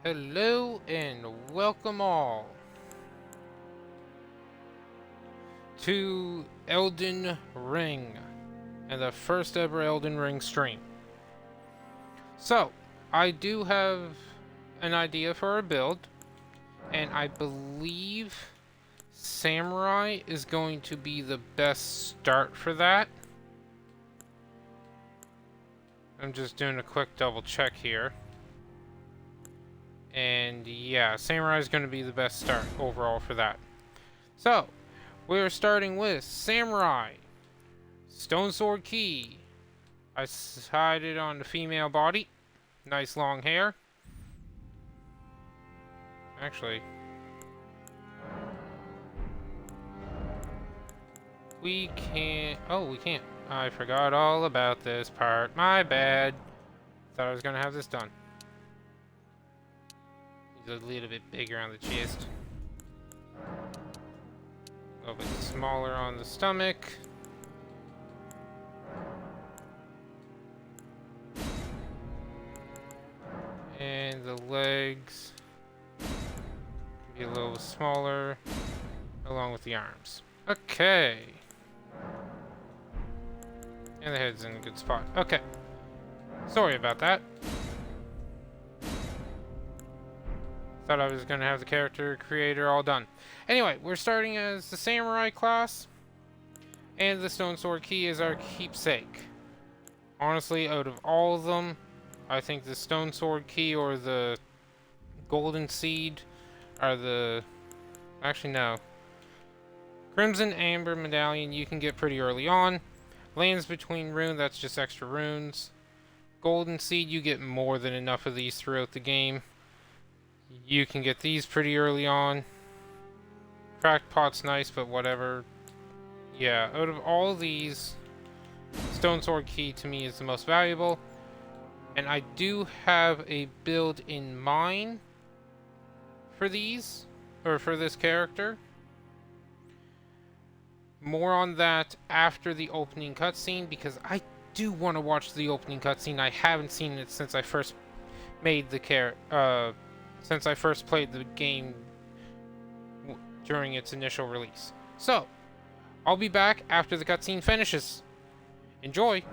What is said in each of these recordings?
Hello and welcome all to Elden Ring and the first ever Elden Ring stream. So, I do have an idea for a build, and I believe Samurai is going to be the best start for that. I'm just doing a quick double check here. And yeah, Samurai is going to be the best start overall for that. So, we're starting with Samurai. Stone Sword Key. I decided on the female body. Nice long hair. Actually, we can't. Oh, we can't. I forgot all about this part. My bad. Thought I was gonna have this done. He's a little bit bigger on the chest. A little bit smaller on the stomach. And the legs can be a little smaller, along with the arms. Okay. And the head's in a good spot. Okay. Sorry about that. Thought I was going to have the character creator all done. Anyway, we're starting as the Samurai class. And the Stone Sword Key is our keepsake. Honestly, out of all of them, I think the Stone Sword Key or the Golden Seed are the... Actually, no. Crimson Amber Medallion you can get pretty early on. Lands Between Rune, that's just extra runes. Golden Seed, you get more than enough of these throughout the game. You can get these pretty early on. Cracked Pot's nice, but whatever. Yeah, out of all of these, Stone Sword Key to me is the most valuable. And I do have a build in mind for these, or for this character. More on that after the opening cutscene, because I do want to watch the opening cutscene. I haven't seen it since I first made the since I first played the game during its initial release. So, I'll be back after the cutscene finishes. Enjoy!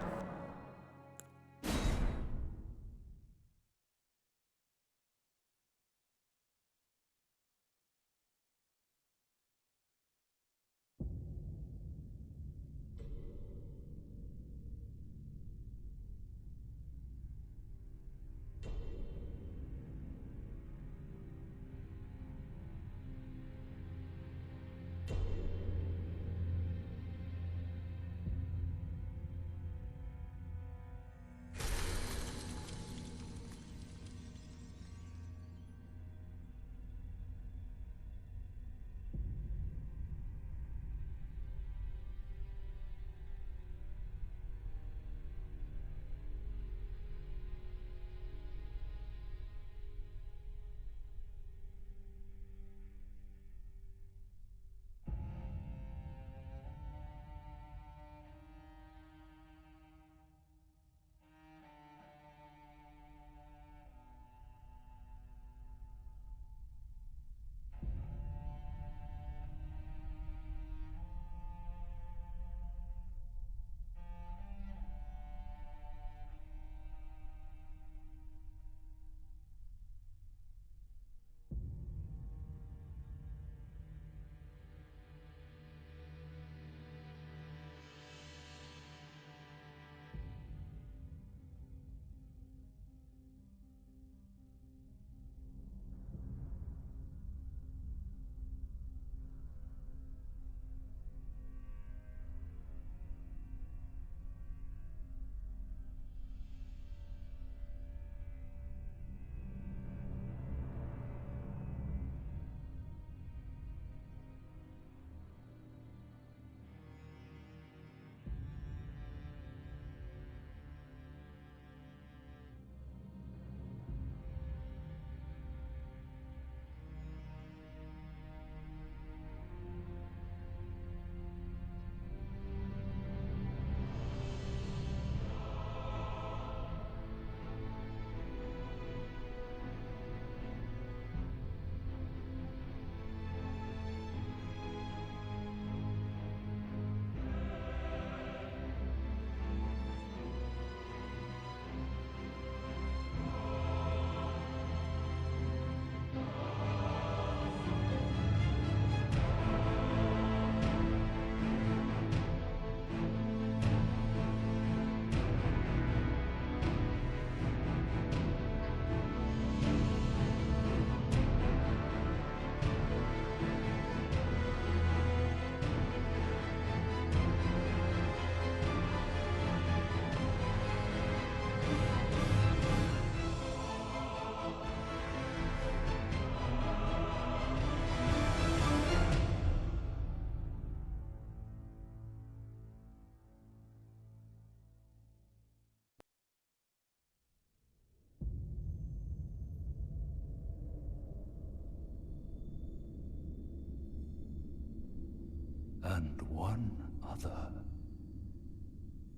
Father,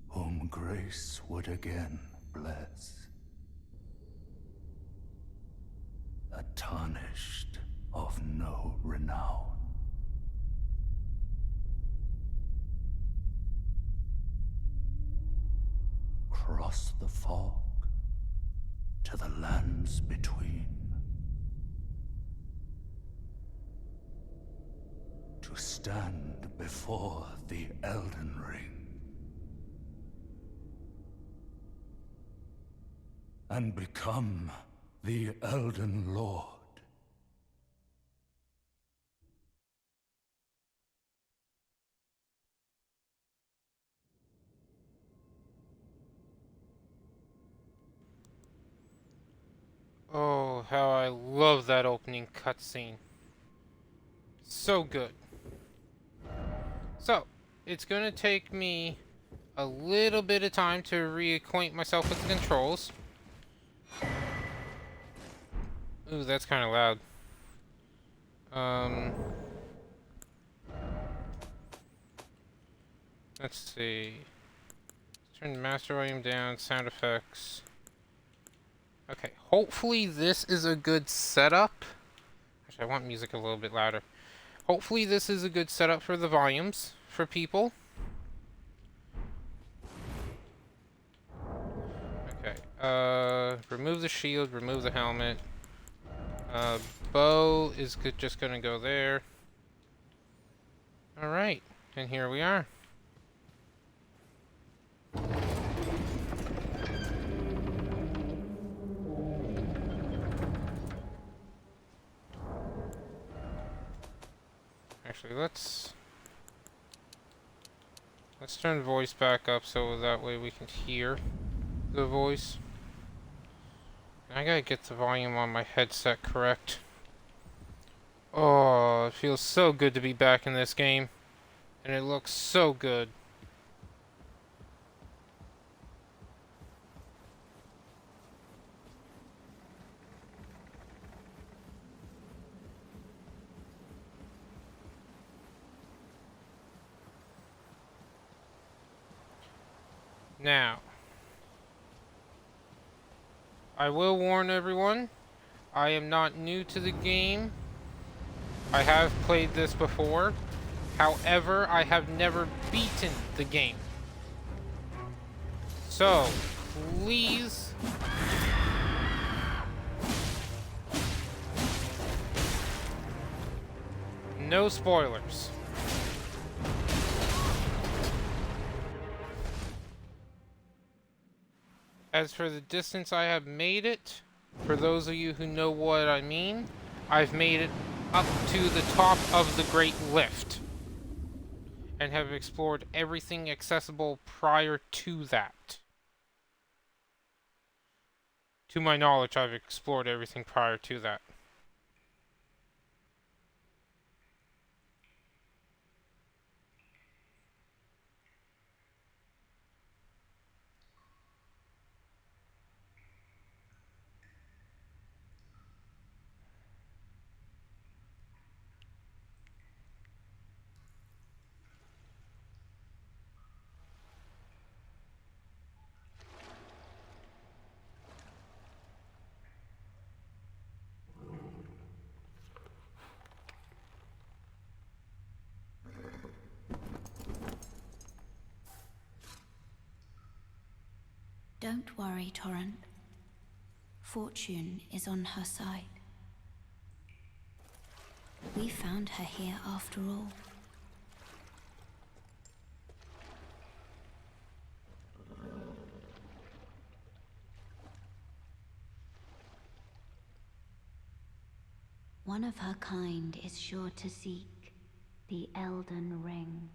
whom grace would again bless. A tarnished of no renown. Cross the fog to the lands between. To stand before the Elden Ring. And become the Elden Lord. Oh, how I love that opening cutscene. So good. So, it's gonna take me a little bit of time to reacquaint myself with the controls. Ooh, that's kind of loud. Let's see. Turn the master volume down, sound effects. Okay, hopefully this is a good setup. Actually, I want music a little bit louder. Hopefully this is a good setup for the volumes for people. Okay, remove the shield, remove the helmet. Bow is just gonna go there. Alright, and here we are. Actually, let's turn voice back up so that way we can hear the voice. I gotta get the volume on my headset correct. Oh, it feels so good to be back in this game. And it looks so good. Now, I will warn everyone, I am not new to the game. I have played this before. However, I have never beaten the game. So, please, no spoilers. As for the distance I have made it, for those of you who know what I mean, I've made it up to the top of the Great Lift and have explored everything accessible prior to that. To my knowledge, I've explored everything prior to that. Don't worry, Torrent. Fortune is on her side. We found her here after all. One of her kind is sure to seek the Elden Ring.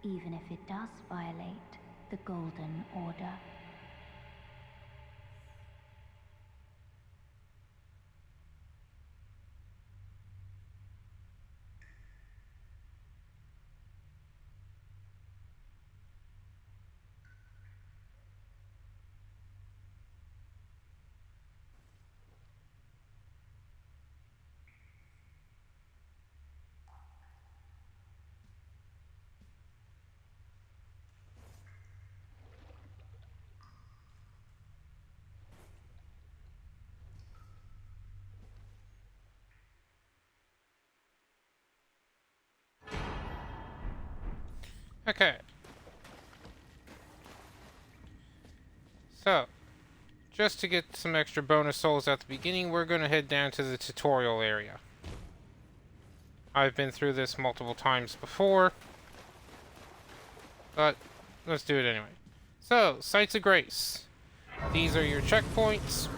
Even if it does violate the Golden Order. Okay. So, just to get some extra bonus souls at the beginning, we're going to head down to the tutorial area. I've been through this multiple times before, but let's do it anyway. So, Sites of Grace. These are your checkpoints.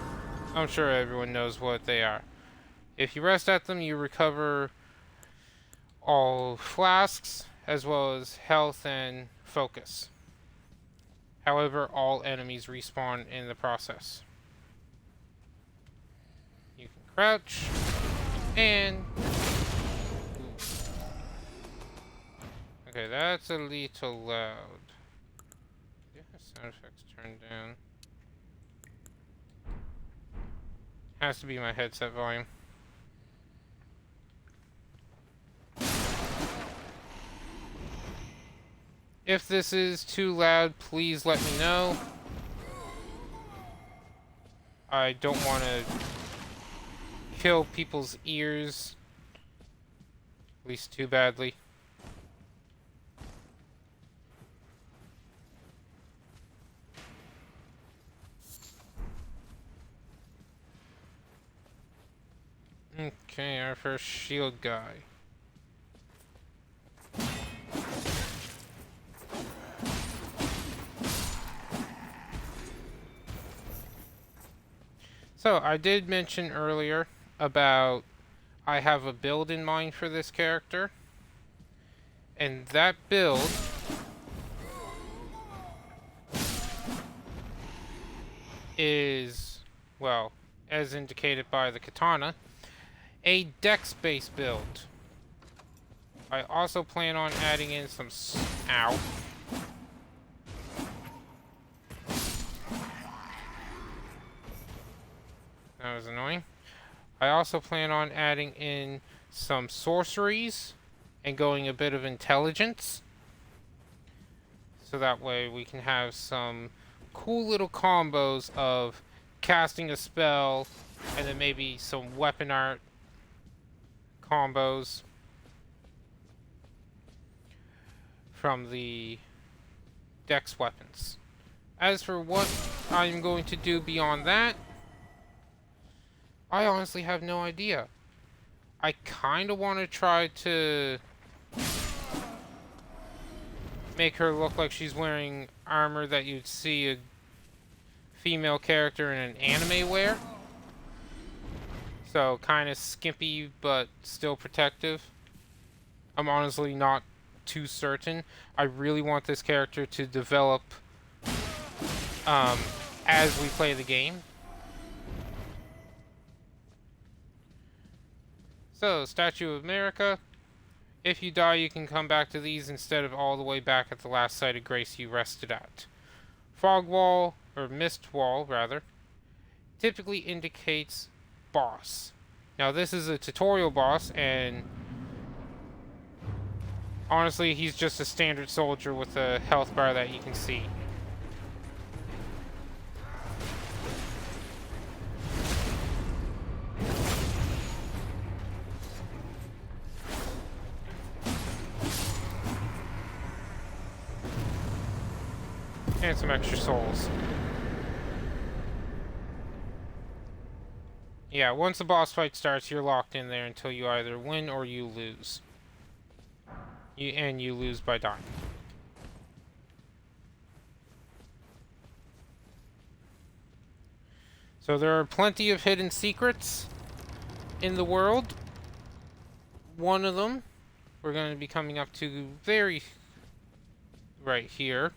I'm sure everyone knows what they are. If you rest at them, you recover all flasks, as well as health and focus. However, all enemies respawn in the process. You can crouch, and... Okay, that's a little loud. Yeah, sound effects turned down. Has to be my headset volume. If this is too loud, please let me know. I don't want to kill people's ears, at least too badly. Okay, our first shield guy. So, I did mention earlier about I have a build in mind for this character. And that build is, well, as indicated by the katana, a dex-based build. I also plan on adding in some ow. That was annoying. I also plan on adding in some sorceries and going a bit of intelligence. So that way we can have some cool little combos of casting a spell and then maybe some weapon art combos from the dex weapons. As for what I'm going to do beyond that, I honestly have no idea. I kind of want to try to make her look like she's wearing armor that you'd see a female character in an anime wear. So kind of skimpy but still protective. I'm honestly not too certain. I really want this character to develop as we play the game. So, Statue of America. If you die, you can come back to these instead of all the way back at the last site of grace you rested at. Fog Wall, or Mist Wall, rather, typically indicates boss. Now, this is a tutorial boss, and honestly, he's just a standard soldier with a health bar that you can see. And some extra souls. Yeah, once the boss fight starts, you're locked in there until you either win or you lose. And you lose by dying. So there are plenty of hidden secrets in the world. One of them we're going to be coming up to very right here.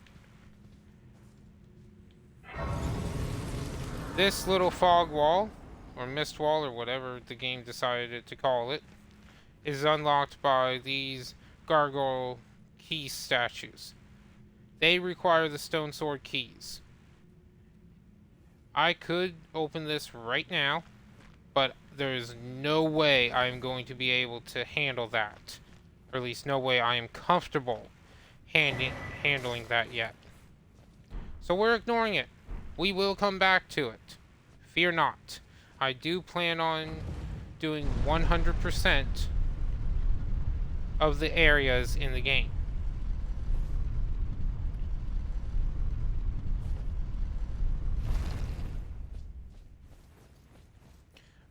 This little fog wall, or mist wall, or whatever the game decided to call it, is unlocked by these gargoyle key statues. They require the stone sword keys. I could open this right now, but there is no way I am going to be able to handle that. Or at least no way I am comfortable handling that yet. So we're ignoring it. We will come back to it. Fear not. I do plan on doing 100% of the areas in the game.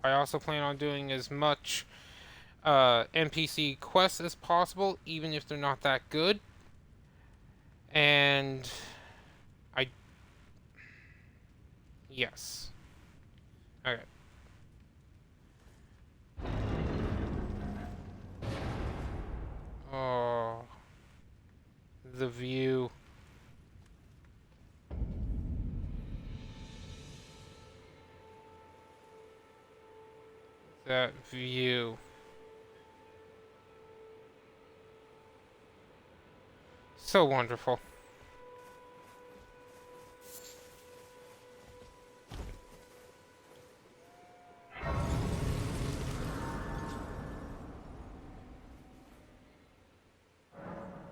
I also plan on doing as much NPC quests as possible, even if they're not that good. And yes. Okay. Oh, the view. That view. So wonderful.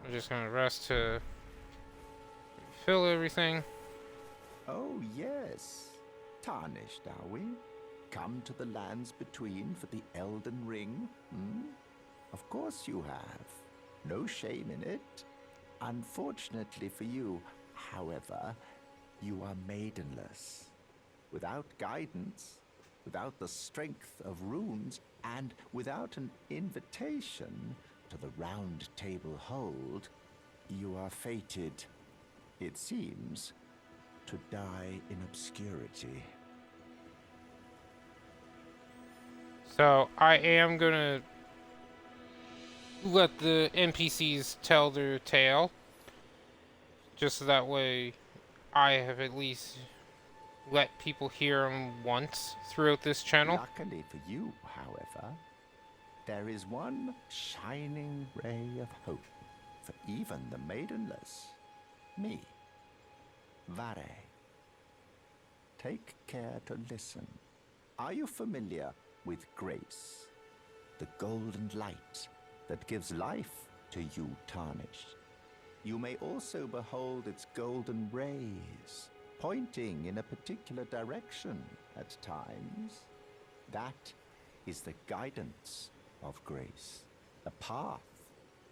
I'm just gonna rest to fill everything. Oh, yes. Tarnished, are we? Come to the lands between for the Elden Ring? Hmm? Of course you have. No shame in it. Unfortunately for you, however, you are maidenless. Without guidance, without the strength of runes, and without an invitation to the Round Table Hold, you are fated, it seems, to die in obscurity. So I am gonna let the NPCs tell their tale, just so that way I have at least let people hear them once throughout this channel. Luckily for you, however, there is one shining ray of hope for even the maidenless. Me. Vare. Take care to listen. Are you familiar with grace? The golden light that gives life to you, Tarnished. You may also behold its golden rays, pointing in a particular direction at times. That is the guidance of grace, the path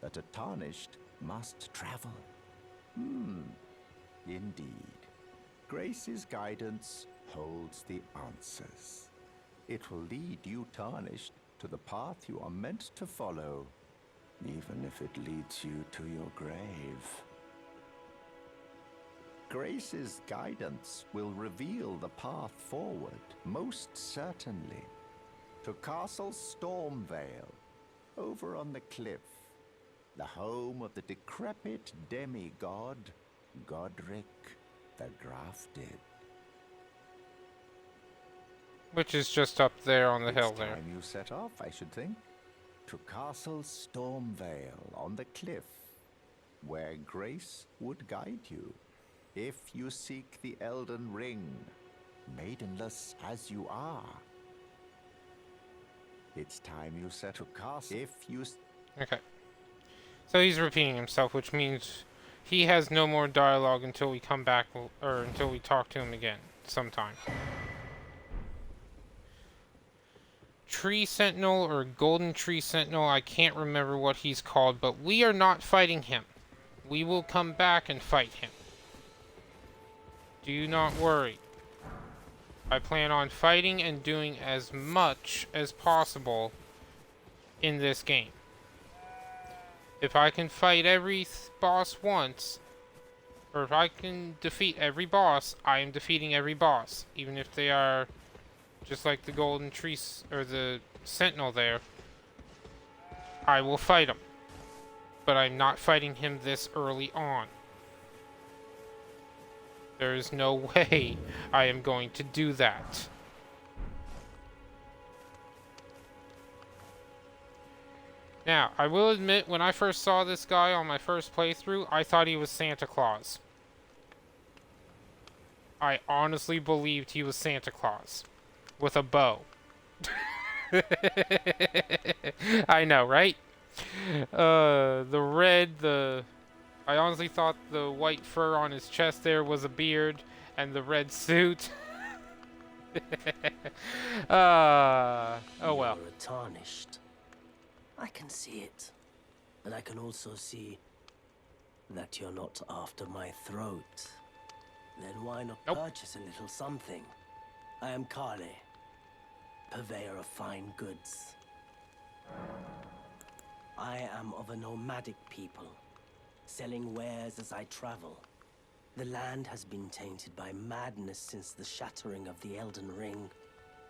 that a Tarnished must travel. Indeed. Grace's guidance holds the answers. It will lead you, Tarnished, to the path you are meant to follow, even if it leads you to your grave. Grace's guidance will reveal the path forward, most certainly, to Castle Stormvale, over on the cliff, the home of the decrepit demigod, Godric the Grafted. Which is just up there on the hill It's there. time you set off, I should think, to Castle Stormvale on the cliff, where Grace would guide you, if you seek the Elden Ring, maidenless as you are. It's time you set to Castle. If you... Okay. So he's repeating himself, which means he has no more dialogue until we come back, or until we talk to him again, sometime. Tree Sentinel or Golden Tree Sentinel, I can't remember what he's called, but we are not fighting him. We will come back and fight him. Do not worry. I plan on fighting and doing as much as possible in this game. If I can fight every boss once, or if I can defeat every boss, I am defeating every boss, even if they are just like the Golden Tree or the Sentinel there. I will fight him, but I'm not fighting him this early on. There is no way I am going to do that. Now, I will admit, when I first saw this guy on my first playthrough, I thought he was Santa Claus. I honestly believed he was Santa Claus. With a bow. I know, right? I honestly thought the white fur on his chest there was a beard, and the red suit. Oh well. You're tarnished. I can see it. And I can also see that you're not after my throat. Then why not Nope. purchase a little something? I am Kale. purveyor of fine goods. I am of a nomadic people, selling wares as I travel. The land has been tainted by madness since the shattering of the Elden Ring.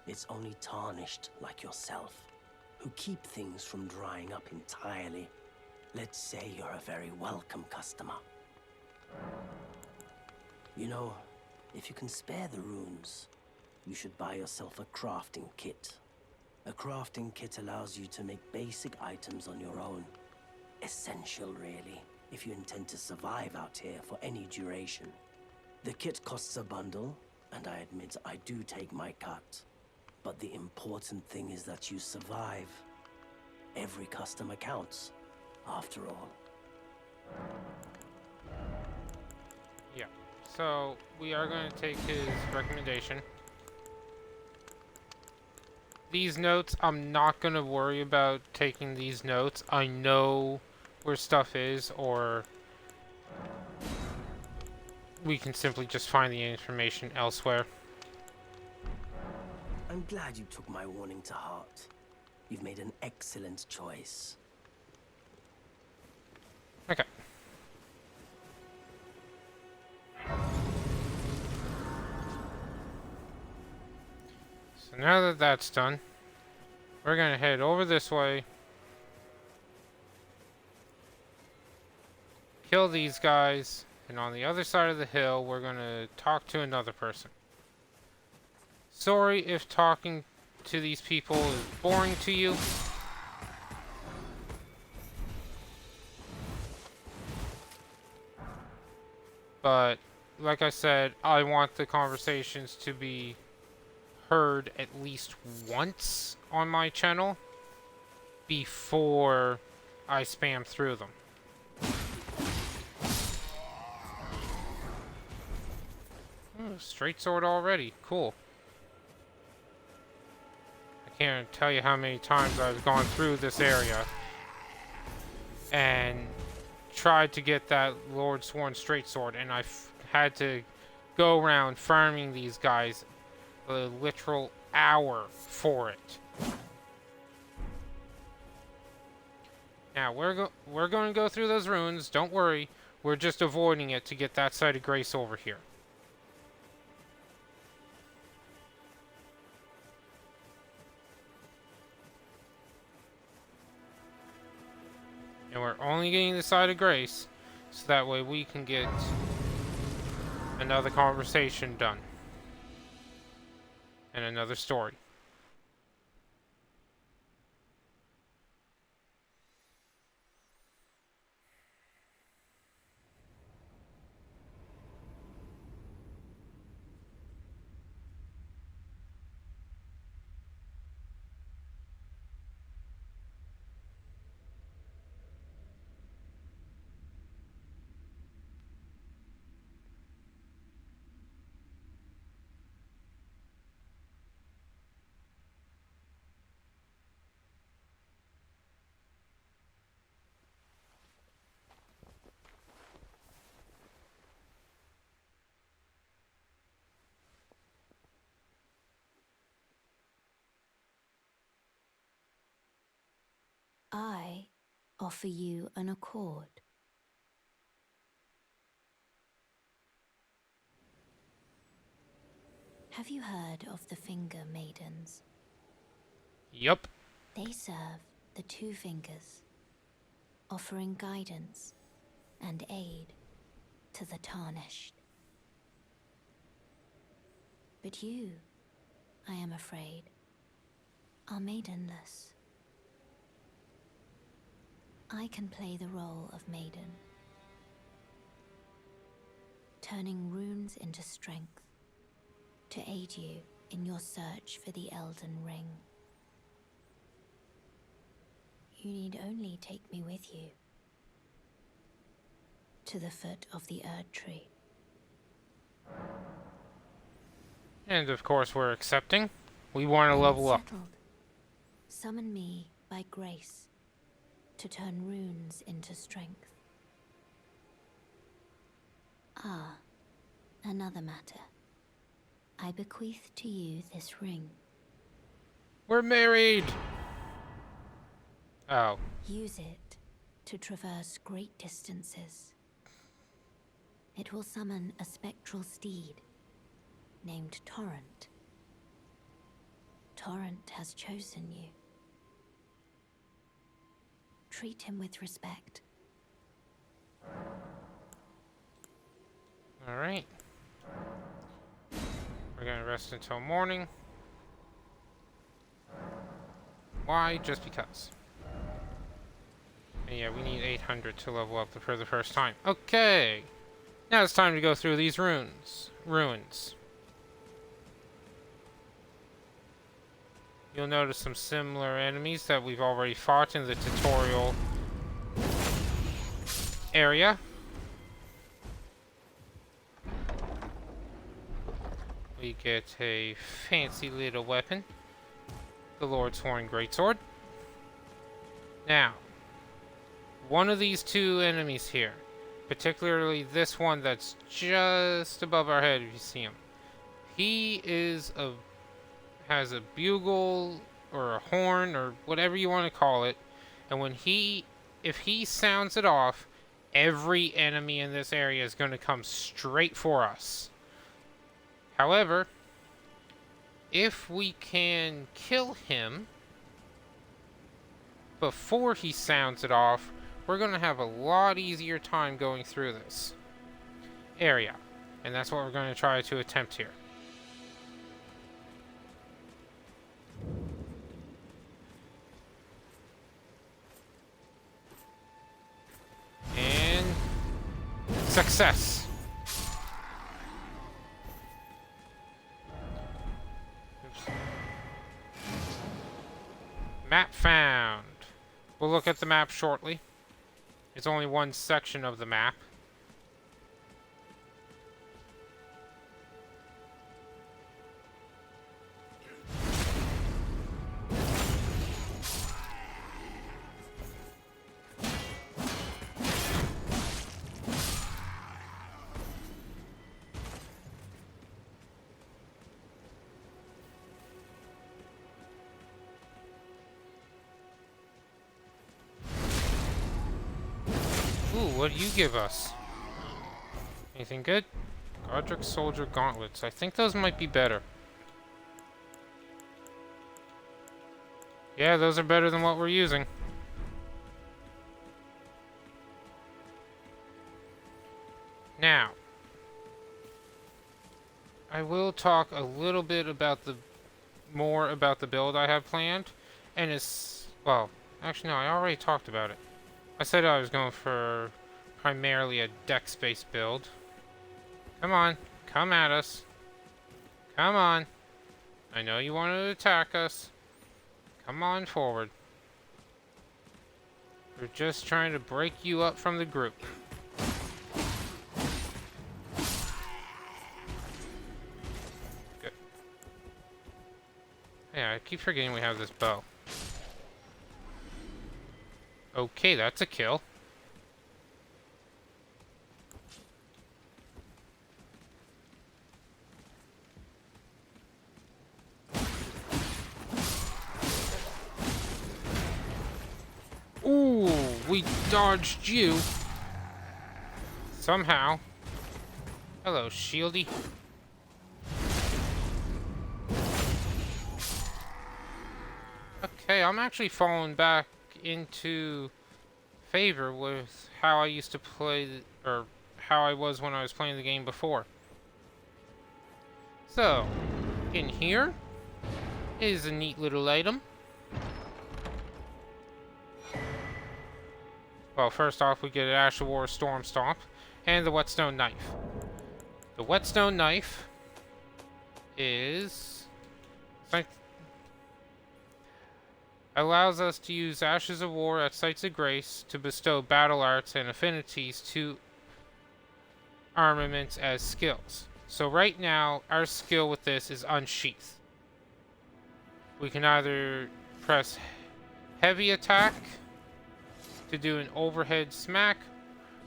It's only Tarnished, like yourself, who keep things from drying up entirely. Let's say you're a very welcome customer. You know, if you can spare the runes, you should buy yourself a crafting kit. A crafting kit allows you to make basic items on your own. Essential, really, if you intend to survive out here for any duration. The kit costs a bundle, and I admit I do take my cut. But the important thing is that you survive. Every customer counts, after all. Yeah. So, we are going to take his recommendation. These notes, I'm not going to worry about taking these notes. I know where stuff is, or we can simply just find the information elsewhere. I'm glad you took my warning to heart. You've made an excellent choice. Okay. So now that that's done, we're going to head over this way. Kill these guys. And on the other side of the hill, we're going to talk to another person. Sorry if talking to these people is boring to you. But, like I said, I want the conversations to be heard at least once on my channel before I spam through them. Oh, straight sword already. Cool. I can't tell you how many times I've gone through this area and tried to get that Lord Sworn straight sword, and I've had to go around farming these guys a literal hour for it. Now, we're going to go through those ruins. Don't worry. We're just avoiding it to get that side of grace over here. And we're only getting the side of grace, so that way we can get another conversation done. And another story. I offer you an accord. Have you heard of the Finger Maidens? Yup. They serve the Two Fingers, offering guidance and aid to the Tarnished. But you, I am afraid, are maidenless. I can play the role of maiden, turning runes into strength to aid you in your search for the Elden Ring. You need only take me with you to the foot of the Erd Tree. And of course we're accepting. We want to level up. Settled. Summon me by grace to turn runes into strength. Ah, another matter. I bequeath to you this ring. We're married! Oh. Use it to traverse great distances. It will summon a spectral steed named Torrent. Torrent has chosen you. Treat him with respect. Alright. We're gonna rest until morning. Why? Just because. And yeah, we need 800 to level up for the first time. Okay! Now it's time to go through these ruins. You'll notice some similar enemies that we've already fought in the tutorial area. We get a fancy little weapon. The Lord's Horn Greatsword. Now, one of these two enemies here, particularly this one that's just above our head if you see him, he has a bugle or a horn or whatever you want to call it, and if he sounds it off, every enemy in this area is going to come straight for us. However, if we can kill him before he sounds it off, we're going to have a lot easier time going through this area. And that's what we're going to try to attempt here. And success! Map found. We'll look at the map shortly. It's only one section of the map. Ooh, what do you give us? Anything good? Godric Soldier Gauntlets. I think those might be better. Yeah, those are better than what we're using. Now, I will talk a little bit about more about the build I have planned. And it's, well, actually no, I already talked about it. I said I was going for primarily a dex-based build. Come on, come at us. Come on. I know you want to attack us. Come on forward. We're just trying to break you up from the group. Good. Yeah, I keep forgetting we have this bow. Okay, that's a kill. Ooh, we dodged you. Somehow. Hello, Shieldy. Okay, I'm actually falling back into favor with how I used to play, or how I was when I was playing the game before. So, in here is a neat little item. Well, first off, we get an Ash of War Storm Stomp and the Whetstone Knife. The Whetstone Knife allows us to use Ashes of War at Sites of Grace to bestow battle arts and affinities to armaments as skills. So right now, our skill with this is Unsheath. We can either press heavy attack to do an overhead smack,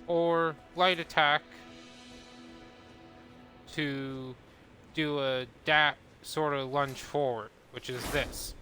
or light attack to do a sort of lunge forward, which is this.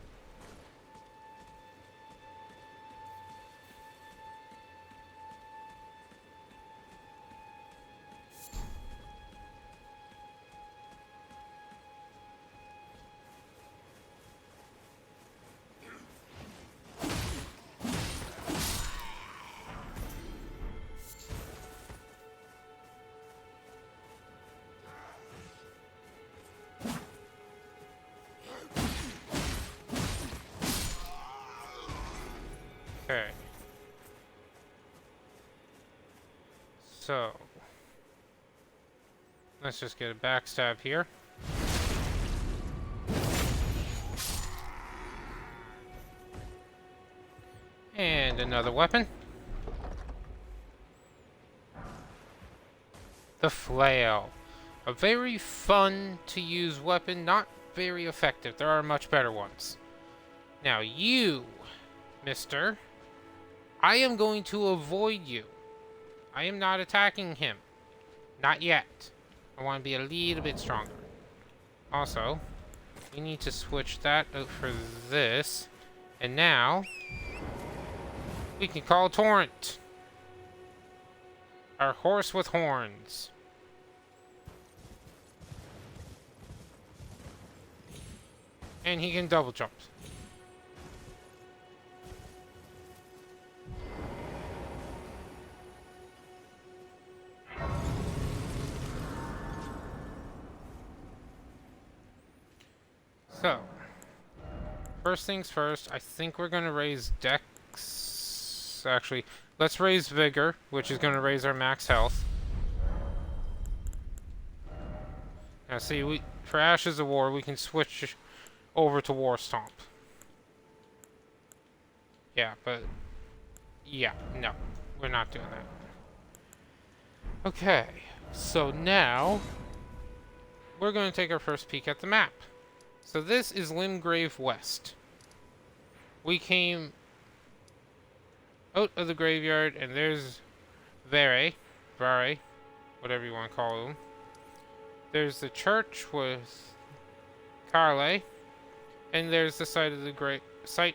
Okay. So, let's just get a backstab here. And another weapon. The flail. A very fun to use weapon, not very effective. There are much better ones. Now you, mister, I am going to avoid you. I am not attacking him. Not yet. I want to be a little bit stronger. Also, we need to switch that out for this. And now, we can call Torrent. Our horse with horns. And he can double jump. So, first things first, I think we're going to raise Dex. Actually, let's raise Vigor, which is going to raise our max health. Now see, for Ashes of War, we can switch over to War Stomp. Yeah, but... yeah, no. We're not doing that. Okay, so now... we're going to take our first peek at the map. So this is Limgrave West. We came out of the graveyard, and there's Vare, whatever you want to call them. There's the church with Carle, and there's the site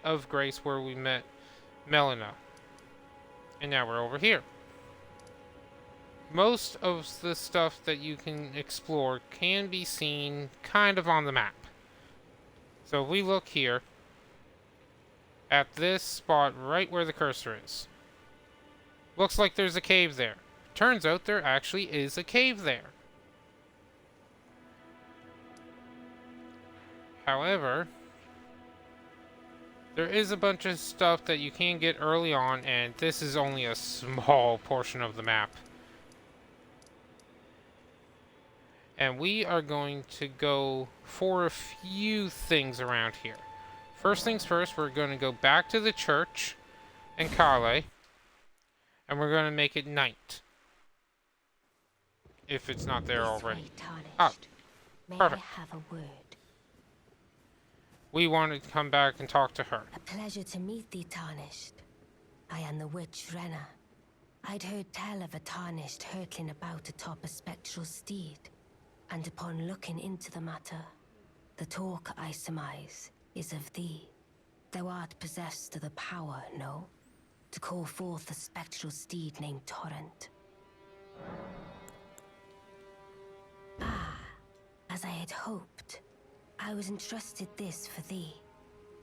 of Grace where we met Melina. And now we're over here. Most of the stuff that you can explore can be seen kind of on the map. So if we look here at this spot right where the cursor is, looks like there's a cave there. Turns out there actually is a cave there. However, there is a bunch of stuff that you can get early on, and this is only a small portion of the map. And we are going to go for a few things around here. First things first, we're going to go back to the church and Carle, and we're going to make it night. If it's not there already. Oh, perfect. May I have a word? We wanted to come back and talk to her. A pleasure to meet thee, Tarnished. I am the witch Renna. I'd heard tell of a Tarnished hurtling about atop a spectral steed, and upon looking into the matter, the talk I surmise is of thee. Thou art possessed of the power, no? To call forth a spectral steed named Torrent. Ah, as I had hoped. I was entrusted this for thee,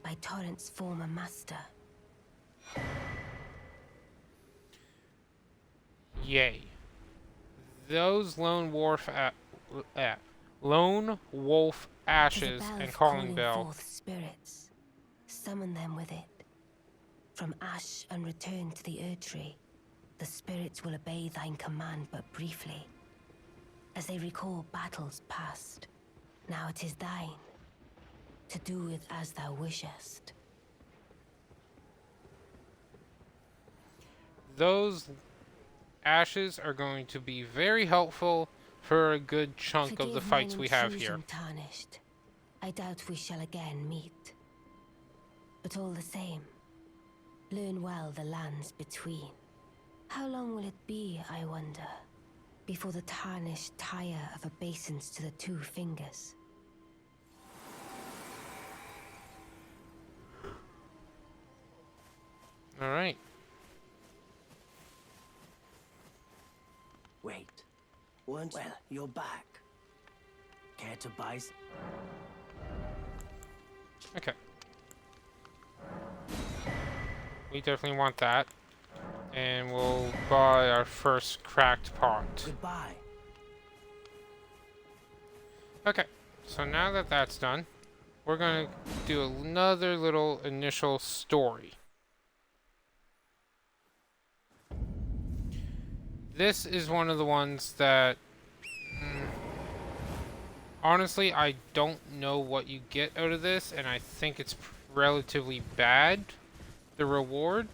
by Torrent's former master. Yay. Those lone wolf ashes and calling bell. Forth spirits. Summon them with it. From ash and return to the Erdtree, the spirits will obey thine command but briefly, as they recall battles past. Now it is thine, to do with as thou wishest. Those ashes are going to be very helpful for a good chunk of the Forgive fights mine we have here. intrusion, Tarnished. I doubt we shall again meet. But all the same, learn well the lands between. How long will it be, I wonder, before the Tarnished tire of obeisance to the two fingers? Alright. Wait. Well, you're back. Care to buy Okay. We definitely want that. And we'll buy our first cracked pot. Goodbye. Okay. So now that that's done, we're going to do another little initial story. This is one of the ones that, honestly, I don't know what you get out of this, and I think it's relatively bad, the reward.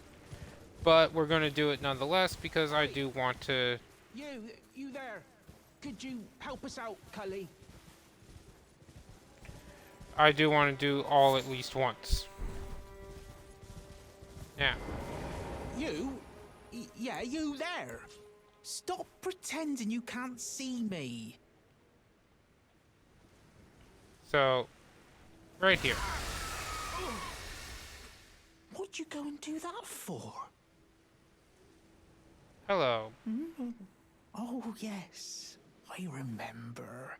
But we're going to do it nonetheless because I do want to. You there? Could you help us out, Cully? I do want to do all at least once. Now. You? Yeah, you there? Stop pretending you can't see me. So, right here. What'd you go and do that for? Hello. Oh, yes. I remember.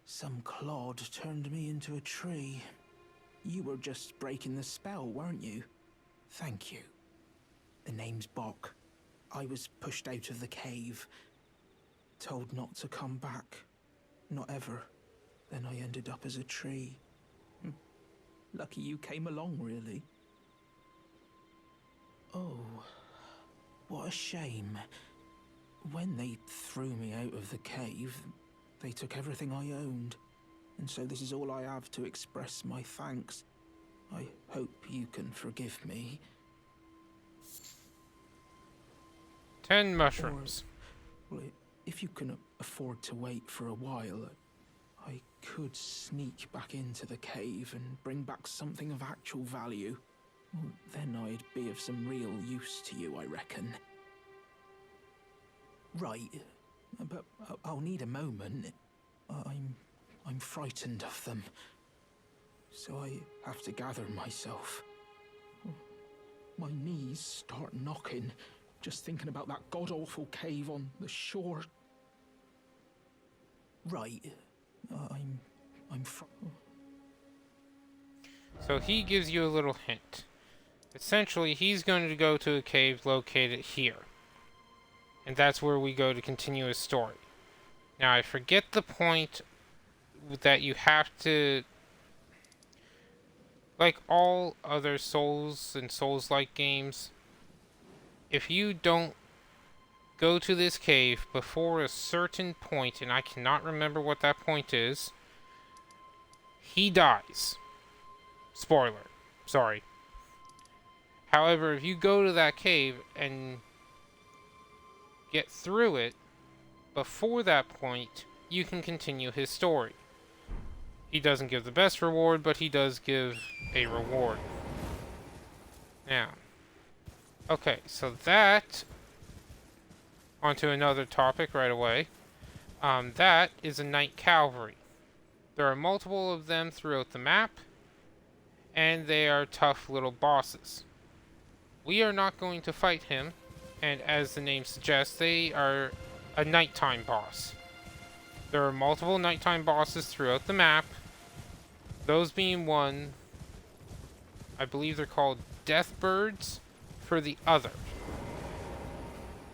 Some clod turned me into a tree. You were just breaking the spell, weren't you? Thank you. The name's Bok. I was pushed out of the cave. Told not to come back. Not ever. Then I ended up as a tree. Lucky you came along, really. Oh, what a shame. When they threw me out of the cave, they took everything I owned. And so this is all I have to express my thanks. I hope you can forgive me. 10 mushrooms. Well, if you can afford to wait for a while, I could sneak back into the cave and bring back something of actual value. Well, then I'd be of some real use to you, I reckon. Right, but I'll need a moment. I'm frightened of them, so I have to gather myself. My knees start knocking, just thinking about that god-awful cave on the shore. Right, I'm So he gives you a little hint. Essentially, he's going to go to a cave located here. And that's where we go to continue his story. Now, I forget the point that you have to... Like all other Souls and Souls-like games, if you don't go to this cave before a certain point, and I cannot remember what that point is, he dies. Spoiler. Sorry. However, if you go to that cave and get through it before that point, you can continue his story. He doesn't give the best reward, but he does give a reward. Now, okay, so that, onto another topic right away. That is a Knight Cavalry. There are multiple of them throughout the map, and they are tough little bosses. We are not going to fight him, and as the name suggests, they are a nighttime boss. There are multiple nighttime bosses throughout the map. Those being one, I believe they're called Deathbirds for the other.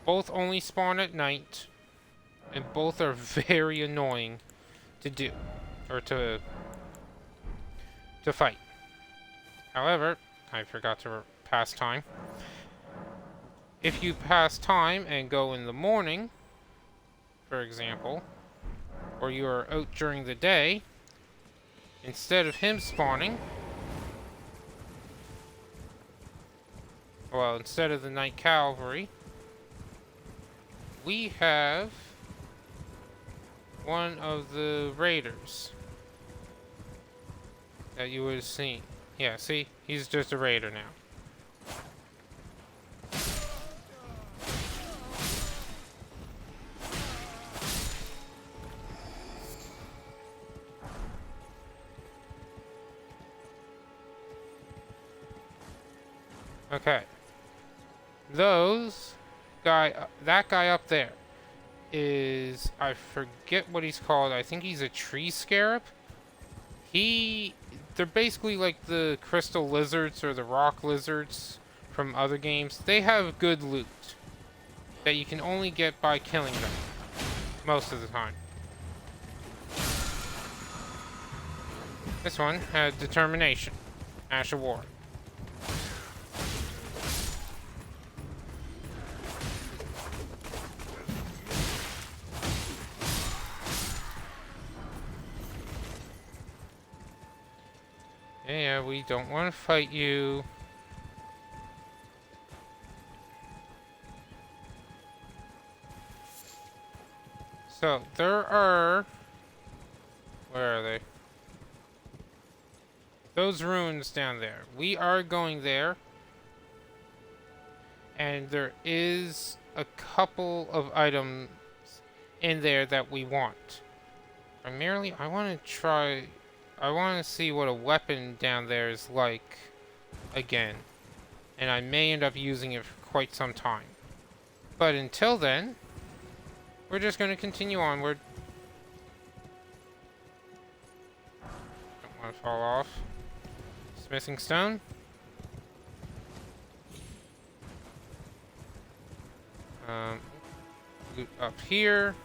Both only spawn at night, and both are very annoying to do, or to fight. However, I forgot to pass time. If you pass time and go in the morning, for example, or you are out during the day, instead of him spawning, well, instead of the Knight Cavalry, we have one of the raiders that you would have seen. Yeah, see? He's just a raider now. Okay. That guy up there is, I forget what he's called. I think he's a tree scarab. They're basically like the crystal lizards or the rock lizards from other games. They have good loot that you can only get by killing them most of the time. This one had determination. Ash of War. Yeah, we don't want to fight you. So, there are... Where are they? Those ruins down there. We are going there. And there is a couple of items in there that we want. Primarily, I want to try... I want to see what a weapon down there is like again. And I may end up using it for quite some time. But until then, we're just going to continue onward. Don't want to fall off. Smithing stone. Loot up here.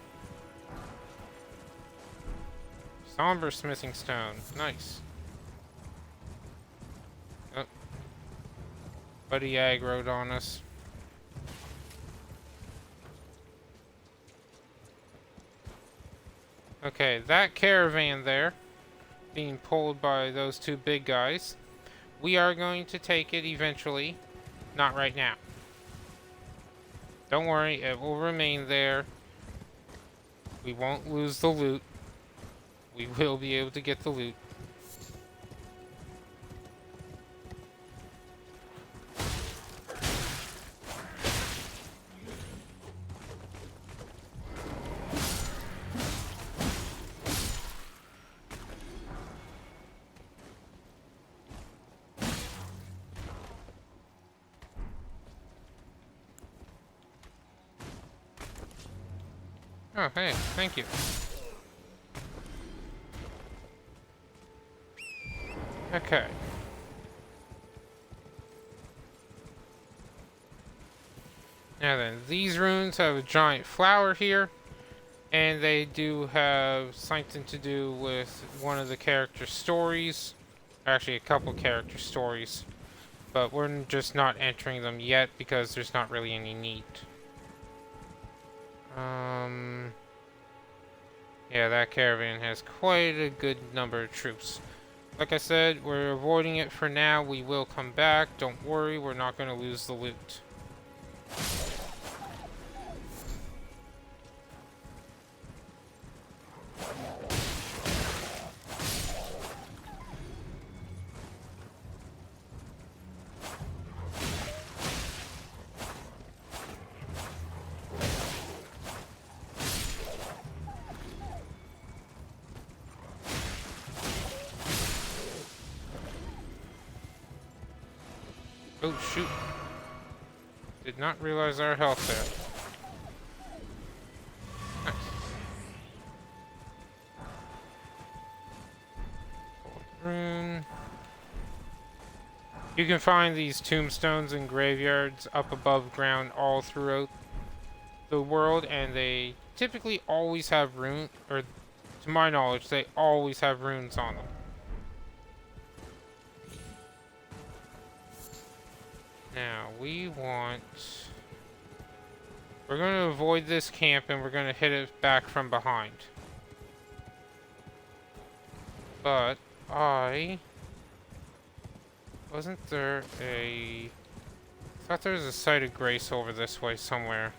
Somber smithing stone. Nice. Oh. Buddy aggroed on us. Okay, that caravan there, being pulled by those two big guys, we are going to take it eventually. Not right now. Don't worry, it will remain there. We won't lose the loot. We will be able to get the loot. Oh, hey, thank you. Okay. Now then, these runes have a giant flower here, and they do have something to do with one of the character stories. Actually, a couple character stories. But we're just not entering them yet because there's not really any need. Yeah, that caravan has quite a good number of troops. Like I said, we're avoiding it for now. We will come back. Don't worry, we're not going to lose the loot. Oh, shoot. Did not realize our health there. Nice. Rune. You can find these tombstones in graveyards up above ground all throughout the world, and they typically always have runes, or to my knowledge, they always have runes on them. Now, we're going to avoid this camp and we're going to hit it back from behind. But, wasn't there I thought there was a site of grace over this way somewhere.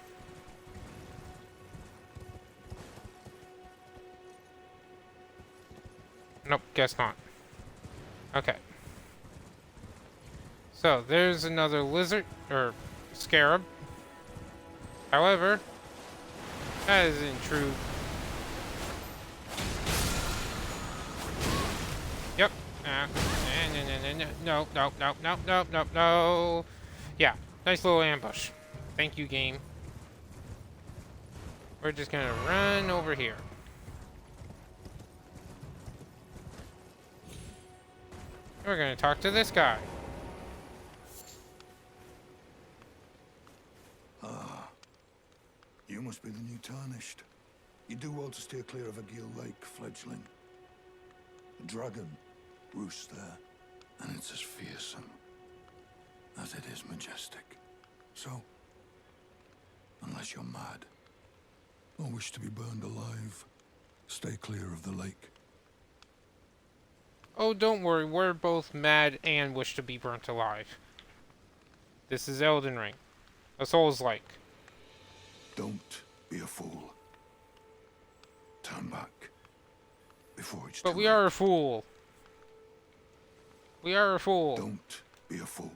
Nope, guess not. Okay. So, there's another lizard, or scarab. However, that isn't true. Yep. No. Yeah, nice little ambush. Thank you, game. We're just gonna run over here. We're gonna talk to this guy. You must be the new Tarnished. You do well to steer clear of a Gill Lake, fledgling. The dragon roosts there, and it's as fearsome as it is majestic. So, unless you're mad, or wish to be burned alive, stay clear of the lake. Oh, don't worry, we're both mad and wish to be burnt alive. This is Elden Ring. A Souls-like. Don't be a fool. Turn back before it's But too we late. are a fool. We are a fool. Don't be a fool.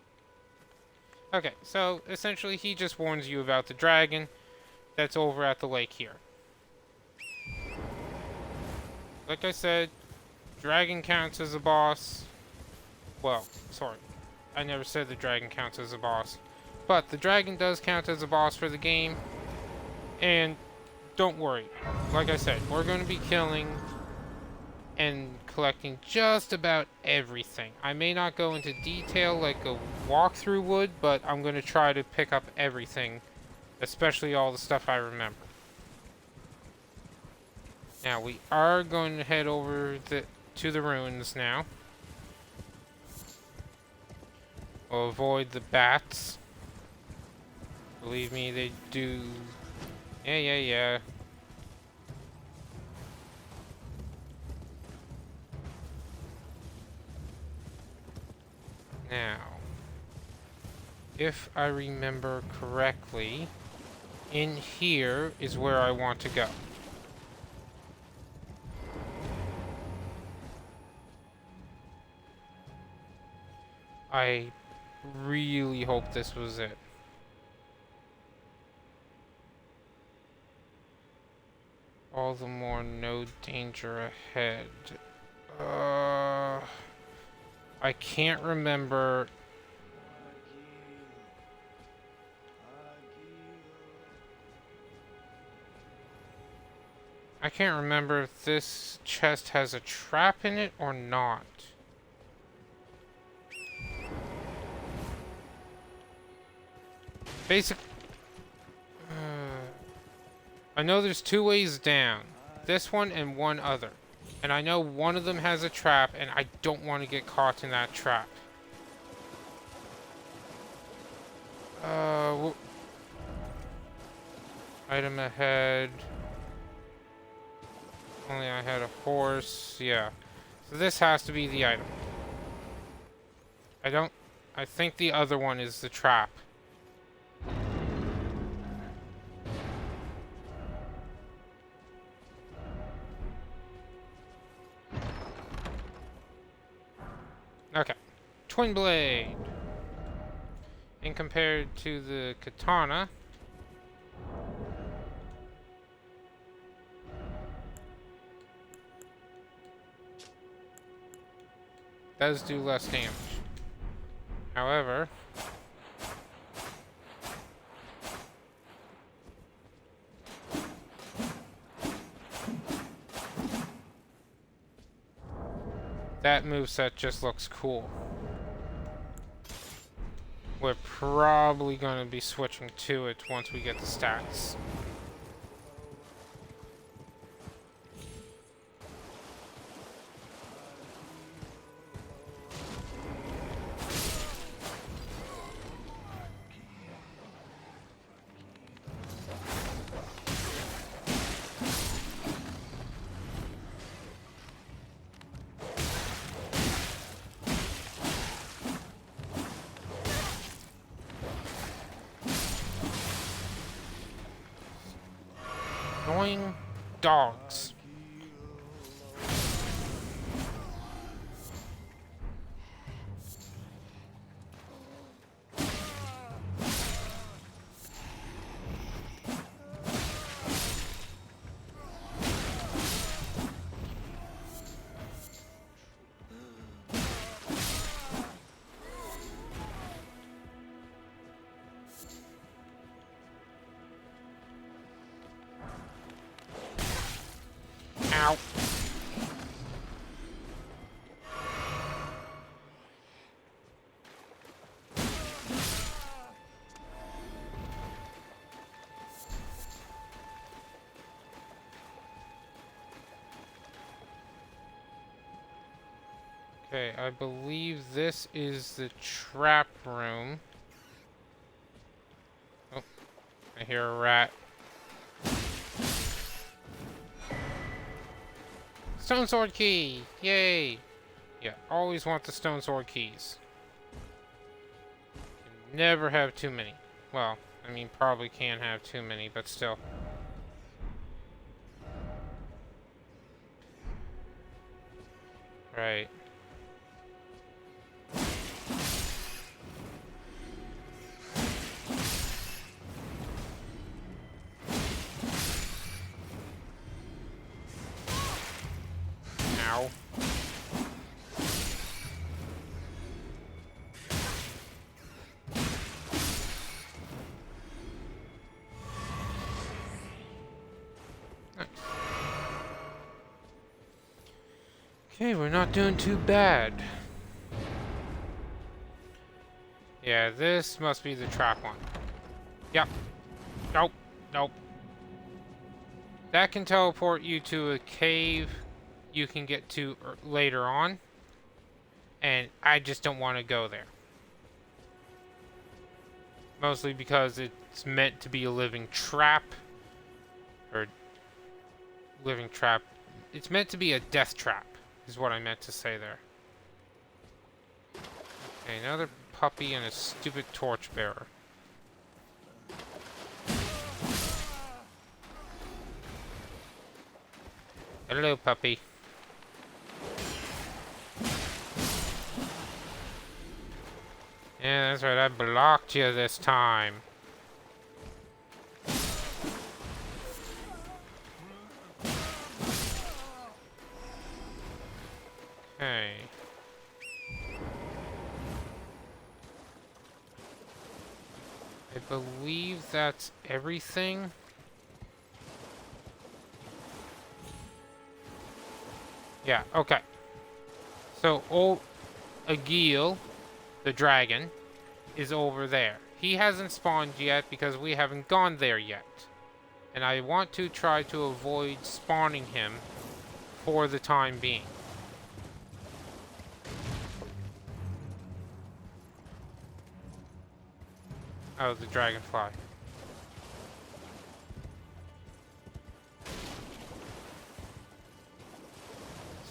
Okay, so essentially he just warns you about the dragon that's over at the lake here. Like I said, dragon counts as a boss. Well, sorry. I never said the dragon counts as a boss. But the dragon does count as a boss for the game. And don't worry. Like I said, we're going to be killing and collecting just about everything. I may not go into detail like a walkthrough would, but I'm going to try to pick up everything, especially all the stuff I remember. Now, we are going to head over to the ruins now. We'll avoid the bats. Believe me, they do... Yeah. Now, if I remember correctly, in here is where I want to go. I really hope this was it. All the more no danger ahead. I can't remember. I can't remember if this chest has a trap in it or not. I know there's two ways down. This one and one other. And I know one of them has a trap, and I don't want to get caught in that trap. Item ahead. Only I had a horse. Yeah. So this has to be the item. I think the other one is the trap. Okay. Twin blade. And compared to the katana, does do less damage. However, that moveset just looks cool. We're probably going to be switching to it once we get the stats. Annoying dogs. Ow. Okay, I believe this is the trap room. Oh, I hear a rat. Stone sword key! Yay! Yeah, always want the stone sword keys. Can never have too many. Well, I mean, probably can have too many, but still. Right. Ow. Nice. Okay, we're not doing too bad. Yeah, this must be the trap one. Yep. Nope. Nope. That can teleport you to a cave you can get to later on. And I just don't want to go there. Mostly because it's meant to be a living trap. Or living trap. It's meant to be a death trap, is what I meant to say there. Okay, another puppy and a stupid torchbearer. Hello, puppy. Yeah, that's right, I blocked you this time. Okay. I believe that's everything. Yeah, okay. So, old Agil, the dragon, is over there. He hasn't spawned yet because we haven't gone there yet. And I want to try to avoid spawning him for the time being. Oh, the dragonfly.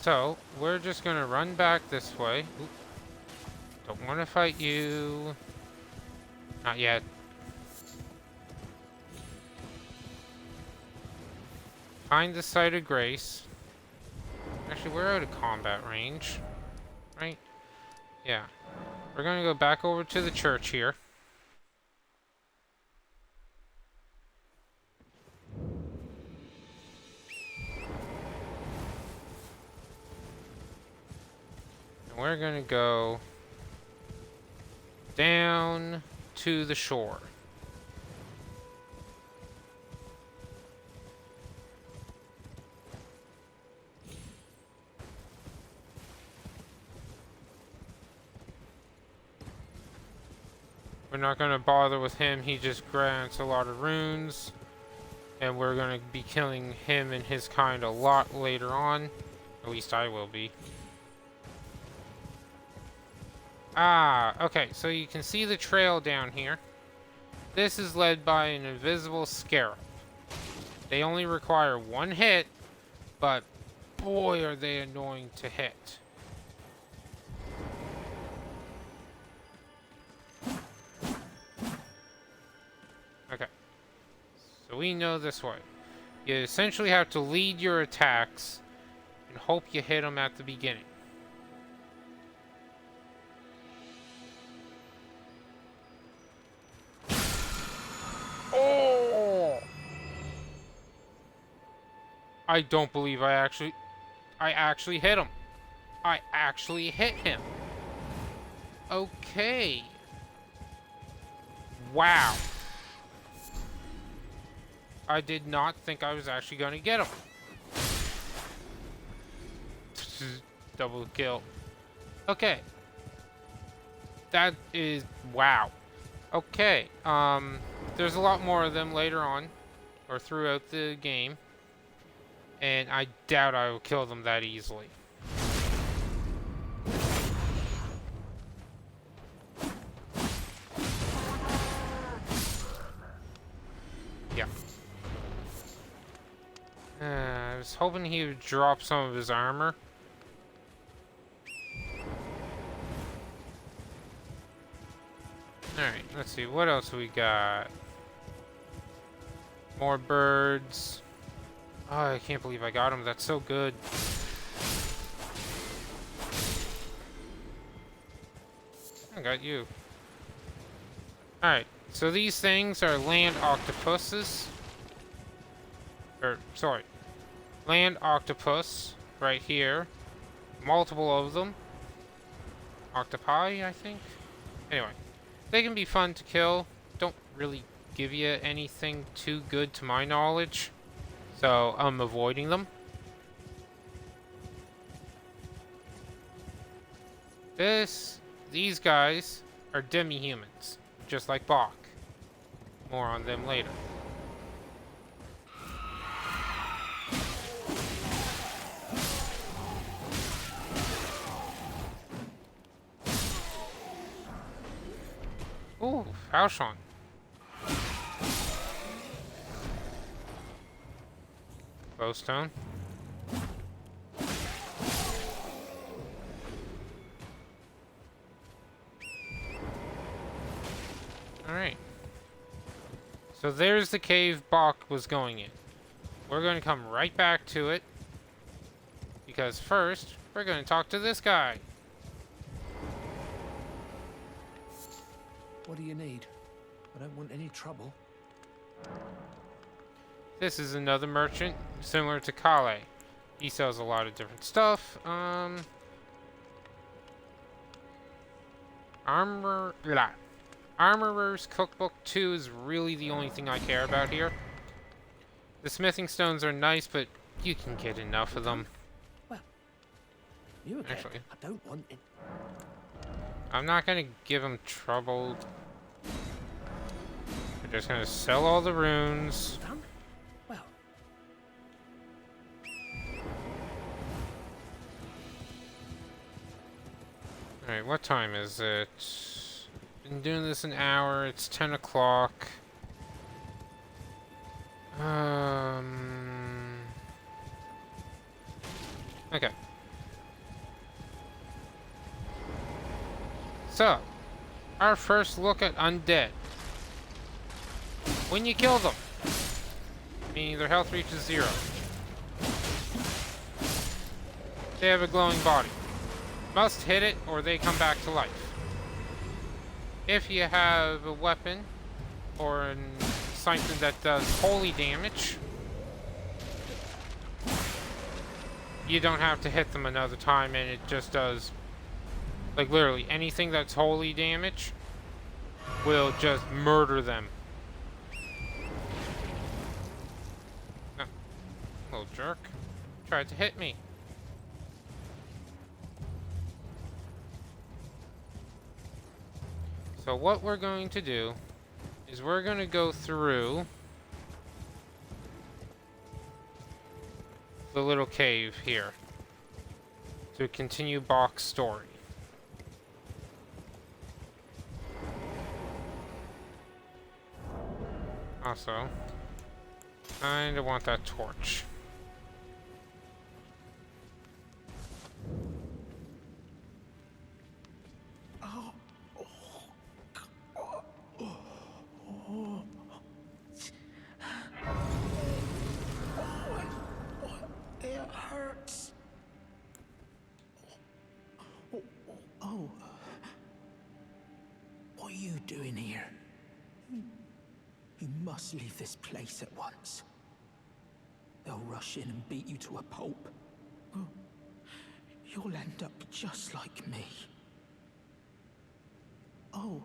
So, we're just gonna run back this way. Oop. Don't want to fight you. Not yet. Find the site of grace. Actually, we're out of combat range. Right? Yeah. We're gonna go back over to the church here. And we're gonna go down to the shore. We're not going to bother with him, he just grants a lot of runes. And we're going to be killing him and his kind a lot later on. At least I will be. Ah, okay, so you can see the trail down here. This is led by an invisible scarab. They only require one hit, but boy are they annoying to hit. Okay. So we know this way. You essentially have to lead your attacks and hope you hit them at the beginning. Oh! I don't believe I actually hit him. I actually hit him. Okay. Wow. I did not think I was actually going to get him. Double kill. Okay. That is... wow. Okay. There's a lot more of them later on. Or throughout the game. And I doubt I will kill them that easily. Yeah. I was hoping he would drop some of his armor. Alright, let's see. What else we got? More birds. Oh, I can't believe I got them. That's so good. I got you. Alright, so these things are land octopuses. Sorry. Land octopus, right here. Multiple of them. Octopi, I think? Anyway, they can be fun to kill. Don't really give you anything too good to my knowledge. So, I'm avoiding them. These guys are demi-humans, just like Bach. More on them later. Ooh, Falchion. Glowstone. Alright. So there's the cave Bach was going in. We're going to come right back to it. Because first, we're going to talk to this guy. What do you need? I don't want any trouble. This is another merchant, similar to Kale. He sells a lot of different stuff. Armorer's Cookbook 2 is really the only thing I care about here. The smithing stones are nice, but you can get enough of them. Well, you again. Actually, I don't want it. I'm not gonna give him trouble. We're just gonna sell all the runes. Done? Well, Alright, what time is it? Been doing this an hour. It's 10 o'clock. Okay. So, our first look at undead. When you kill them, meaning their health reaches 0, they have a glowing body. Must hit it or they come back to life. If you have a weapon or something that does holy damage, you don't have to hit them another time, and it just does, like, literally anything that's holy damage will just murder them. No, little jerk. Tried to hit me. So what we're going to do is we're going to go through the little cave here to continue Bach's story. Also, kinda want that torch. It hurts. Oh. What are you doing here? You must leave this place at once. They'll rush in and beat you to a pulp. You'll end up just like me. Oh.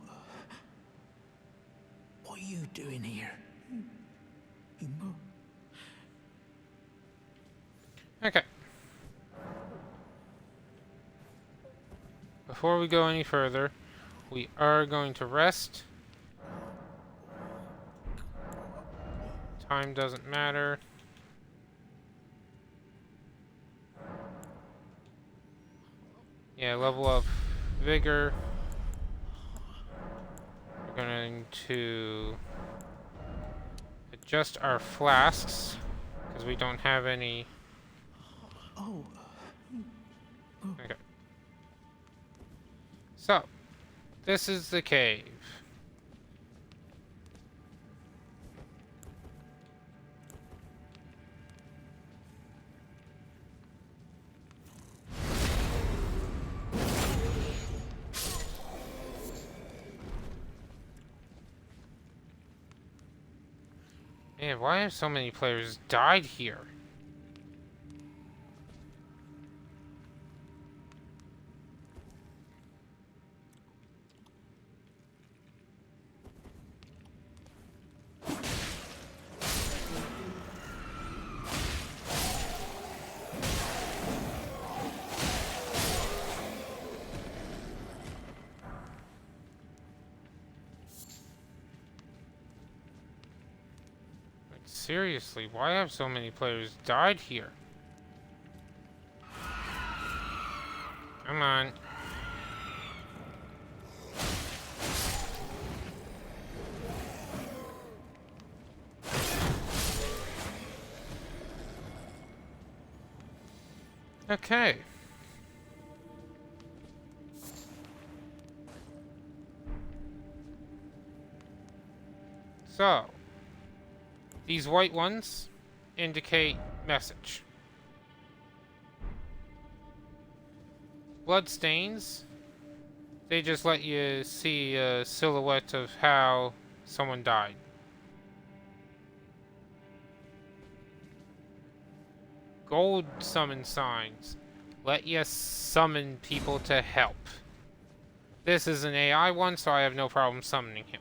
What are you doing here? Okay. Before we go any further, we are going to rest. Time doesn't matter. Yeah, level up vigor. We're going to adjust our flasks because we don't have any. Okay. So, this is the cave. Man, why have so many players died here? Seriously, why have so many players died here? Come on. Okay. So, these white ones indicate message. Blood stains, they just let you see a silhouette of how someone died. Gold summon signs let you summon people to help. This is an AI one, so I have no problem summoning him.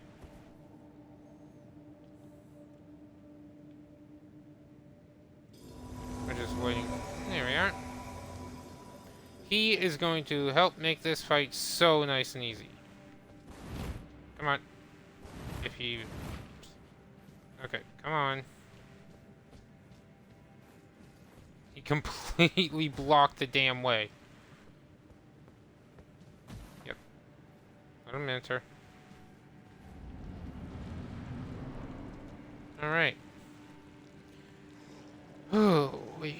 We're just waiting. There we are. He is going to help make this fight so nice and easy. Come on. If he... Okay, come on. He completely blocked the damn way. Yep. Let him enter. Alright. Oh, wait.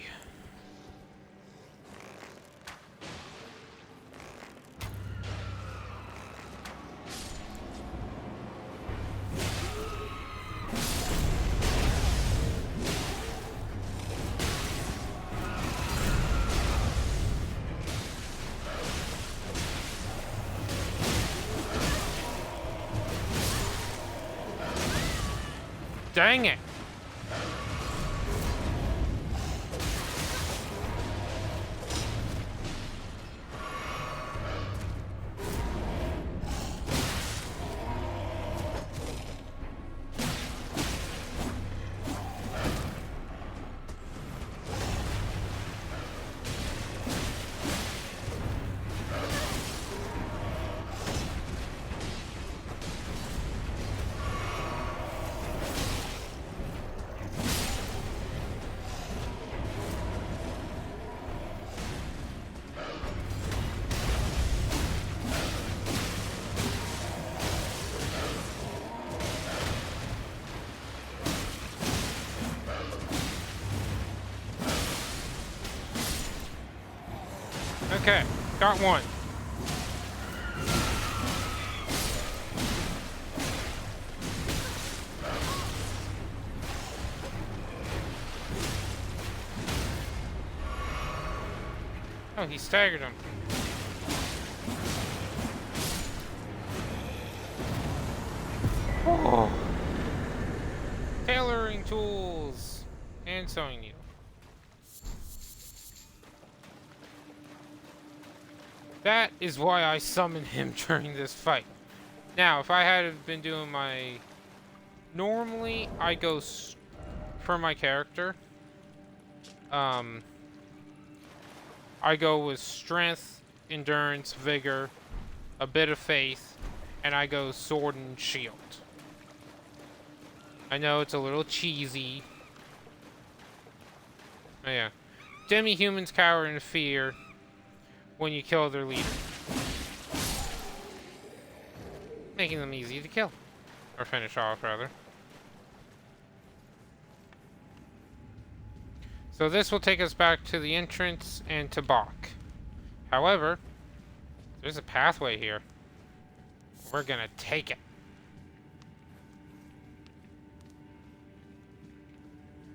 Dang it! Okay, got one. Oh, he staggered him. Oh. Tailoring tools and sewing needle. That is why I summoned him during this fight. Now, if I had been doing my... Normally, I go for my character. I go with strength, endurance, vigor, a bit of faith, and I go sword and shield. I know it's a little cheesy. Oh yeah. Demi-humans cower in fear when you kill their leader, making them easy to kill. Or finish off, rather. So this will take us back to the entrance and to Bach. However, there's a pathway here. We're gonna take it.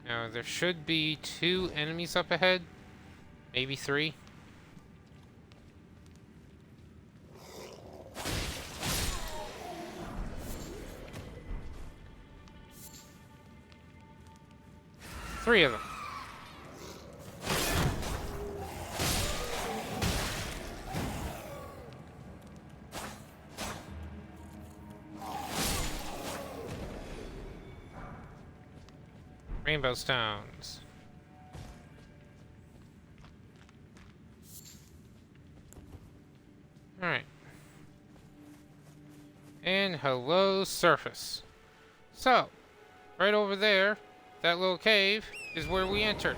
Now, there should be 2 enemies up ahead. Maybe 3. 3 of them. Rainbow stones. Alright. And hello, surface. So, right over there, that little cave is where we entered.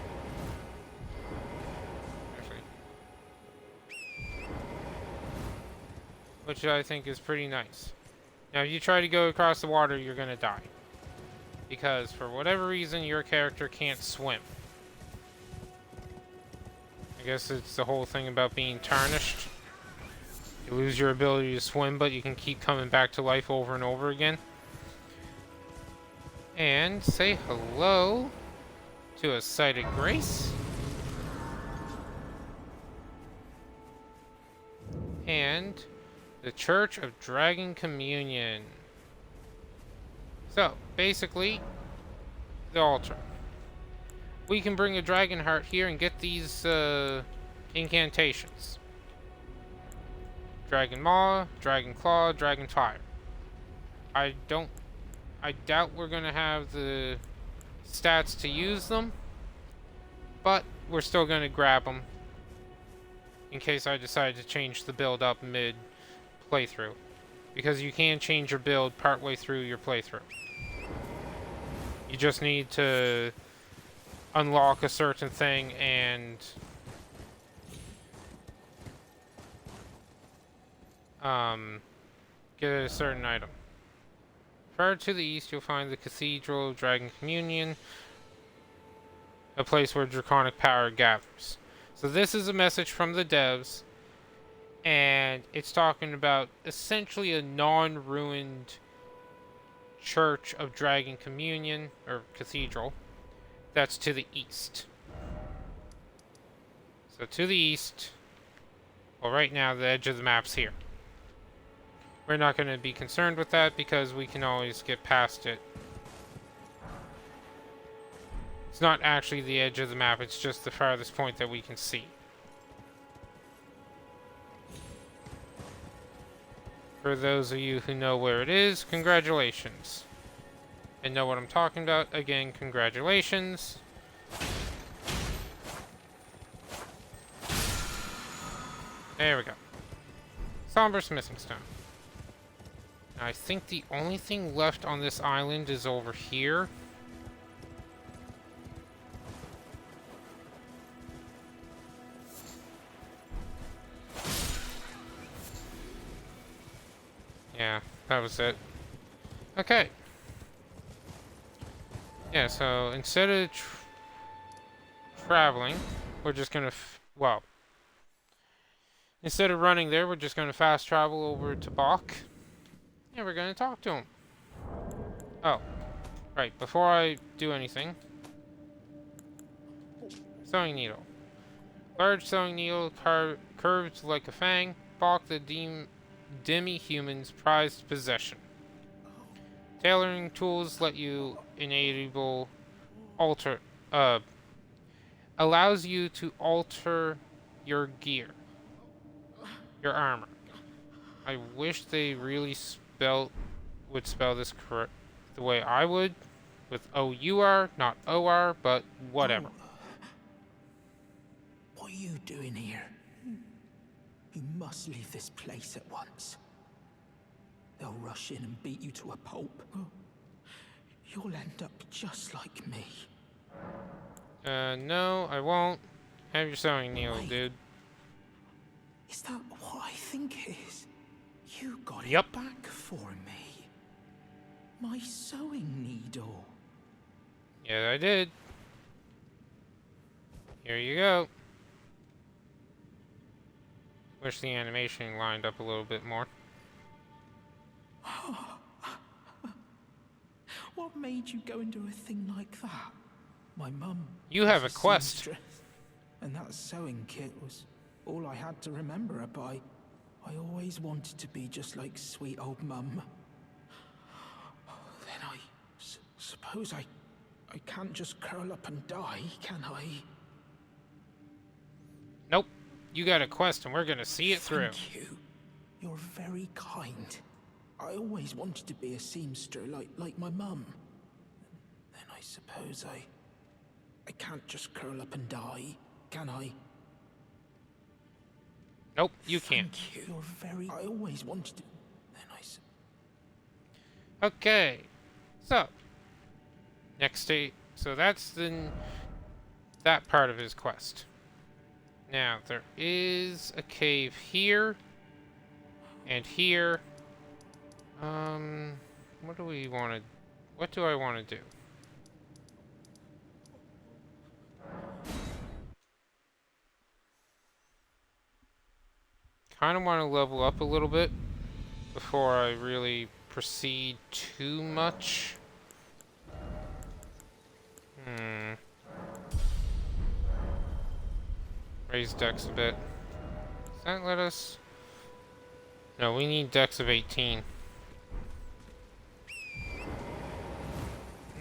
Actually. Which I think is pretty nice. Now, if you try to go across the water, you're gonna die. Because, for whatever reason, your character can't swim. I guess it's the whole thing about being tarnished. You lose your ability to swim, but you can keep coming back to life over and over again. And say hello to a sighted grace. And the Church of Dragon Communion. So, basically, the altar. We can bring a dragon heart here and get these incantations. Dragon Maw, Dragon Claw, Dragon Fire. I doubt we're gonna have the stats to use them, but we're still gonna grab them in case I decide to change the build up mid playthrough, because you can change your build partway through your playthrough. You just need to unlock a certain thing and get a certain item. Far to the east, you'll find the Cathedral of Dragon Communion, a place where draconic power gathers. So this is a message from the devs, and it's talking about essentially a non-ruined Church of Dragon Communion, or Cathedral, that's to the east. So to the east, well, right now the edge of the map's here. We're not going to be concerned with that because we can always get past it. It's not actually the edge of the map, it's just the farthest point that we can see. For those of you who know where it is, congratulations. And know what I'm talking about, again, congratulations. There we go. Somber Smithing Stone. Now, I think the only thing left on this island is over here. Yeah, that was it. Okay. Yeah, so instead of traveling, we're just gonna, well, instead of running there, we're just gonna fast travel over to Bach. And we're gonna talk to him. Oh, right, before I do anything. Sewing needle. Large sewing needle curved like a fang. Bach the demi-human's prized possession. Tailoring tools let you enable allows you to alter your gear, your armor. I wish they really would spell this correct the way I would, with O-U-R, not O-R, but whatever. What are you doing here? You must leave this place at once. They'll rush in and beat you to a pulp. You'll end up just like me. No, I won't. Have your sewing needle, Wait. dude. Is that what I think it is? You got Yep. it back for me. My sewing needle. Yeah, I did. Here you go. Wish the animation lined up a little bit more. What made you go and do a thing like that? My mum. You have was a quest. seamstress, and that sewing kit was all I had to remember her by. I always wanted to be just like sweet old mum. Then I suppose I I can't just curl up and die, can I? Nope. You got a quest and we're gonna see it through. Thank you. You're very kind. I always wanted to be a seamster like my mum. Then I suppose I can't just curl up and die, can I? Nope, you can't. Thank you. You're very... I always wanted to... Then Okay. So, next day. So that's that part of his quest. Now, there is a cave here. And here. What do we want to... What do I want to do? Kind of want to level up a little bit before I really proceed too much. Raise dex a bit. Does that let us... No, we need dex of 18.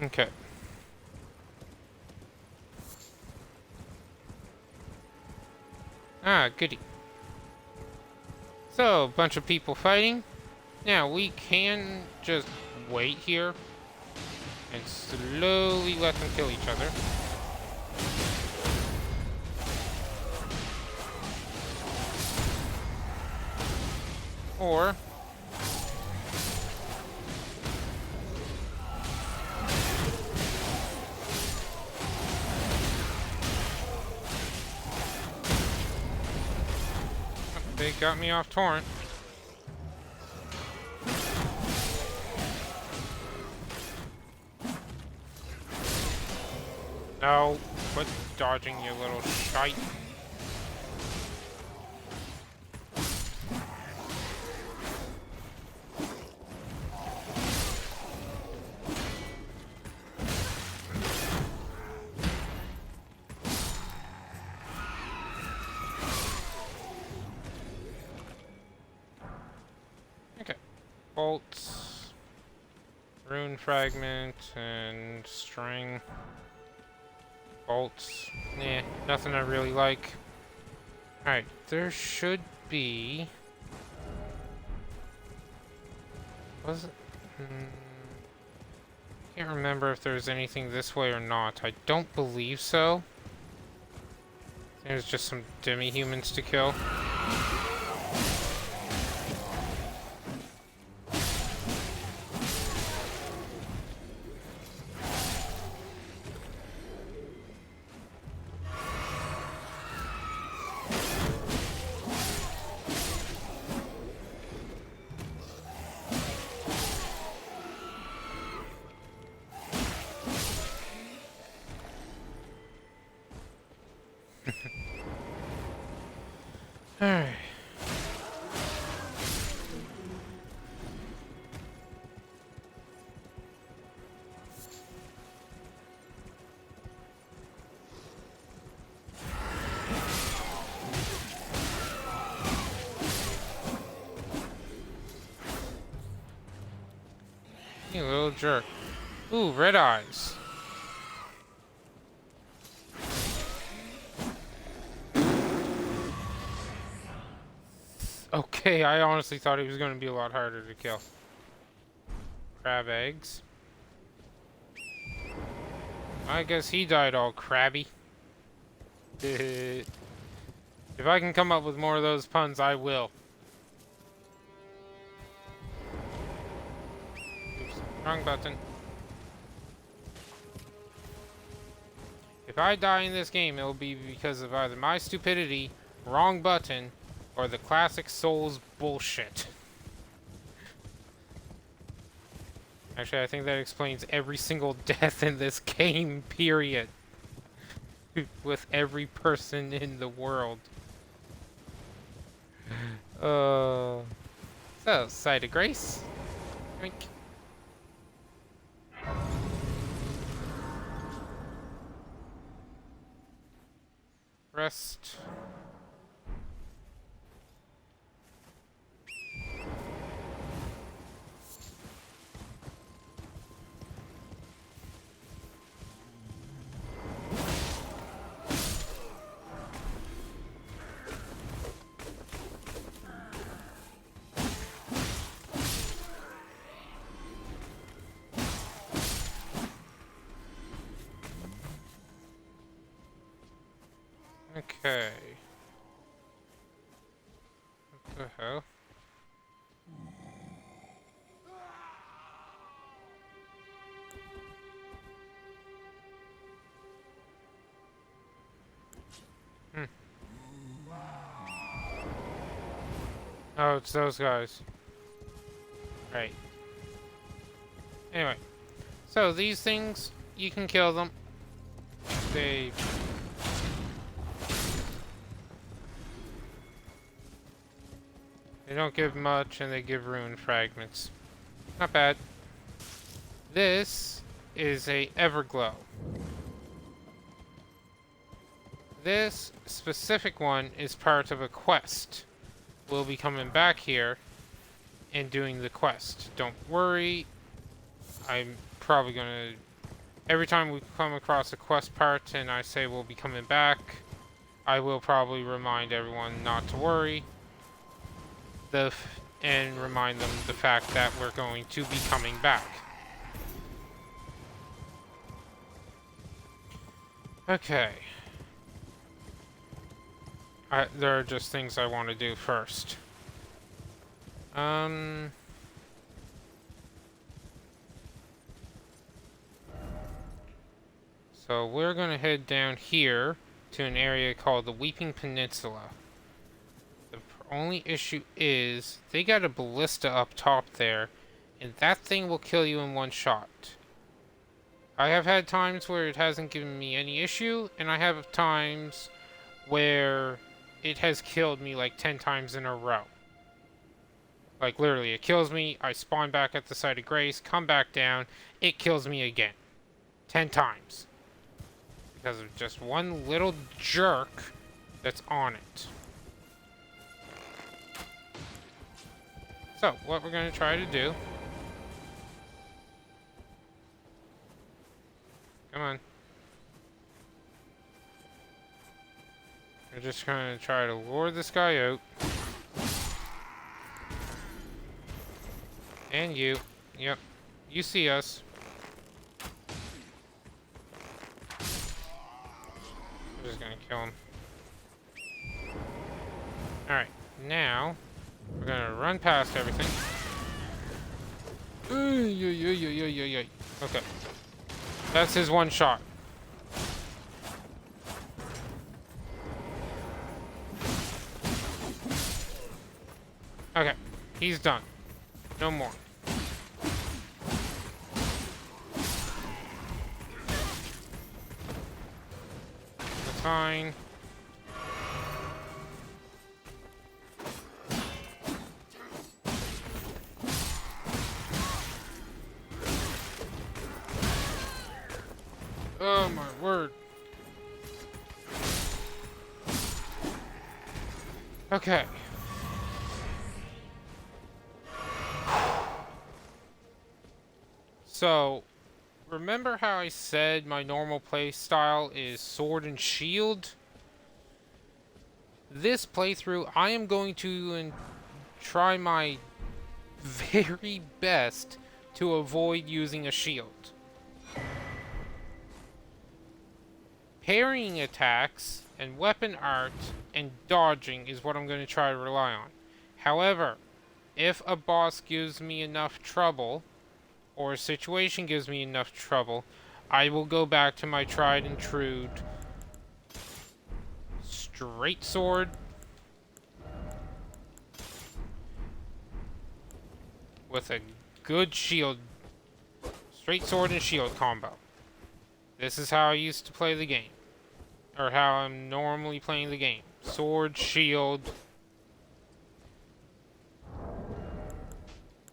Okay. Ah, goody. So, a bunch of people fighting. Now, we can just wait here and slowly let them kill each other. Or they got me off torrent. No, quit dodging, you little shite. Okay, bolts, rune fragment, and string. Bolts. Nah, nothing I really like. Alright, there should be... Was it? Can't remember if there's anything this way or not. I don't believe so. There's just some demi-humans to kill. Alright. You little jerk. Ooh, red eyes. Okay, I honestly thought he was going to be a lot harder to kill. Crab eggs. I guess he died all crabby. If I can come up with more of those puns, I will. Oops, wrong button. If I die in this game, it'll be because of either my stupidity, wrong button, or the classic Souls bullshit. Actually, I think that explains every single death in this game, period. With every person in the world. So, Site of Grace. Drink. Rest. Oh, it's those guys. Right. Anyway. So, these things, you can kill them. They... They don't give much, and they give rune fragments. Not bad. This is a Everglow. This specific one is part of a quest. We'll be coming back here and doing the quest. Don't worry. I'm probably gonna... Every time we come across a quest part and I say we'll be coming back, I will probably remind everyone not to worry. And remind them the fact that we're going to be coming back. Okay. There are just things I want to do first. So we're gonna head down here to an area called the Weeping Peninsula. The only issue is they got a ballista up top there, and that thing will kill you in one shot. I have had times where it hasn't given me any issue, and I have times where it has killed me like 10 times in a row. Like literally, it kills me, I spawn back at the site of grace, come back down, it kills me again. 10 times. Because of just one little jerk that's on it. So, what we're going to try to do... Come on. We're just going to try to lure this guy out. And you. Yep. You see us. We're just going to kill him. Alright. Now, we're going to run past everything. Okay. That's his one shot. Okay. He's done. No more. That's fine. Oh my word. Okay. So, remember how I said my normal play style is sword and shield? This playthrough, I am going to try my very best to avoid using a shield. Parrying attacks and weapon art and dodging is what I'm going to try to rely on. However, if a boss gives me enough trouble, or a situation gives me enough trouble, I will go back to my tried and true straight sword with a good shield, straight sword and shield combo. This is how I used to play the game, or how I'm normally playing the game. Sword, shield.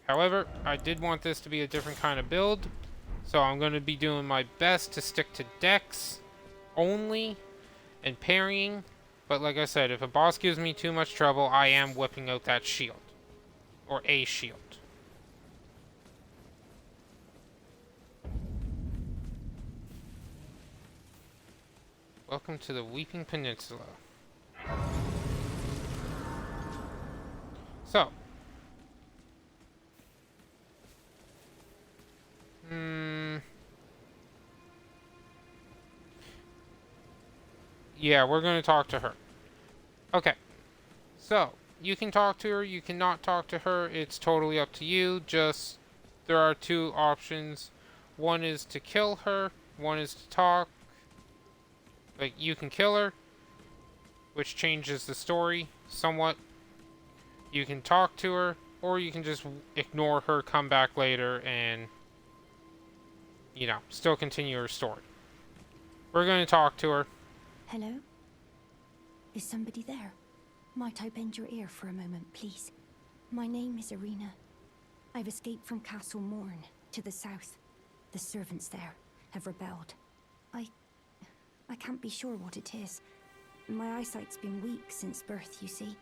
However, I did want this to be a different kind of build, so I'm going to be doing my best to stick to dex only and parrying. But like I said, if a boss gives me too much trouble, I am whipping out that shield. Or a shield. Welcome to the Weeping Peninsula. So. Yeah, we're going to talk to her. Okay. So, you can talk to her, you cannot talk to her. It's totally up to you. Just, there are two options. One is to kill her. One is to talk. Like, you can kill her, which changes the story somewhat. You can talk to her, or you can just ignore her, come back later, and, you know, still continue her story. We're going to talk to her. Hello? Is somebody there? Might I bend your ear for a moment, please? My name is Irina. I've escaped from Castle Morn, to the south. The servants there have rebelled. I can't be sure what it is. My eyesight's been weak since birth, you see.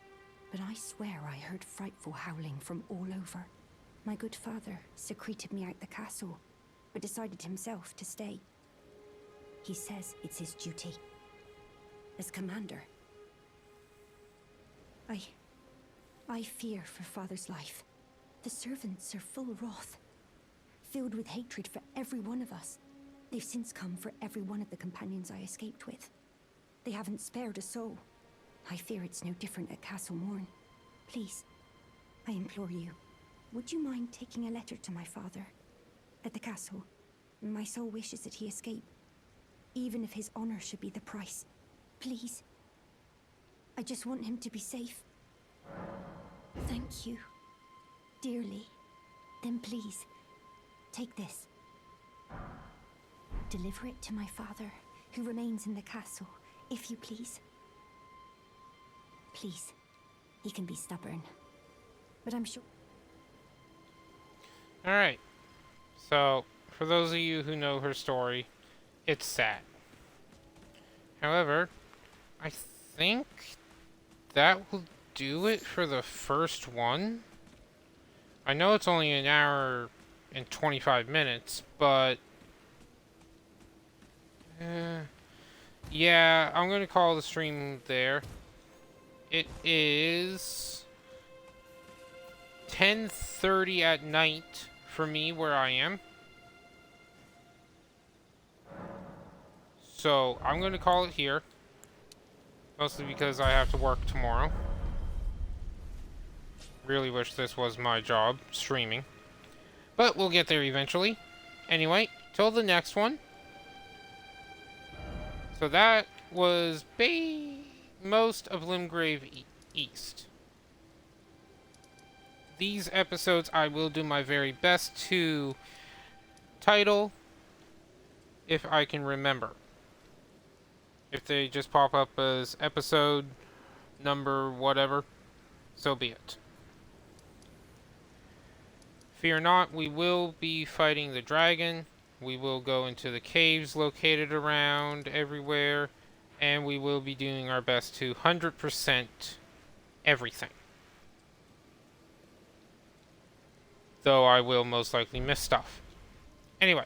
But I swear I heard frightful howling from all over. My good father secreted me out the castle, but decided himself to stay. He says it's his duty. As commander. I fear for father's life. The servants are full of wrath, filled with hatred for every one of us. They've since come for every one of the companions I escaped with. They haven't spared a soul. I fear it's no different at Castle Morn. Please, I implore you, would you mind taking a letter to my father? At the castle, my soul wishes that he escape, even if his honor should be the price. Please. I just want him to be safe. Thank you. Dearly. Then please, take this. Deliver it to my father, who remains in the castle, if you please. Please. He can be stubborn, but I'm sure... Alright. So, for those of you who know her story, it's sad. However, I think that will do it for the first one. I know it's only an hour and 25 minutes, but... yeah, I'm going to call the stream there. It is 10:30 at night for me where I am. So I'm going to call it here. Mostly because I have to work tomorrow. Really wish this was my job, streaming. But we'll get there eventually. Anyway, till the next one. So that was most of Limgrave East. These episodes I will do my very best to title if I can remember. If they just pop up as episode number whatever, so be it. Fear not, we will be fighting the dragon. We will go into the caves located around everywhere. And we will be doing our best to 100% everything. Though I will most likely miss stuff. Anyway,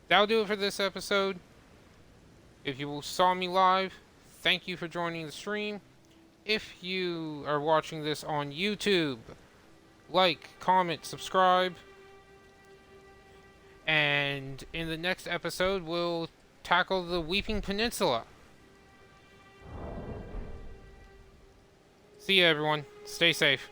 that'll do it for this episode. If you saw me live, thank you for joining the stream. If you are watching this on YouTube, like, comment, subscribe. And in the next episode, we'll tackle the Weeping Peninsula. See ya, everyone. Stay safe.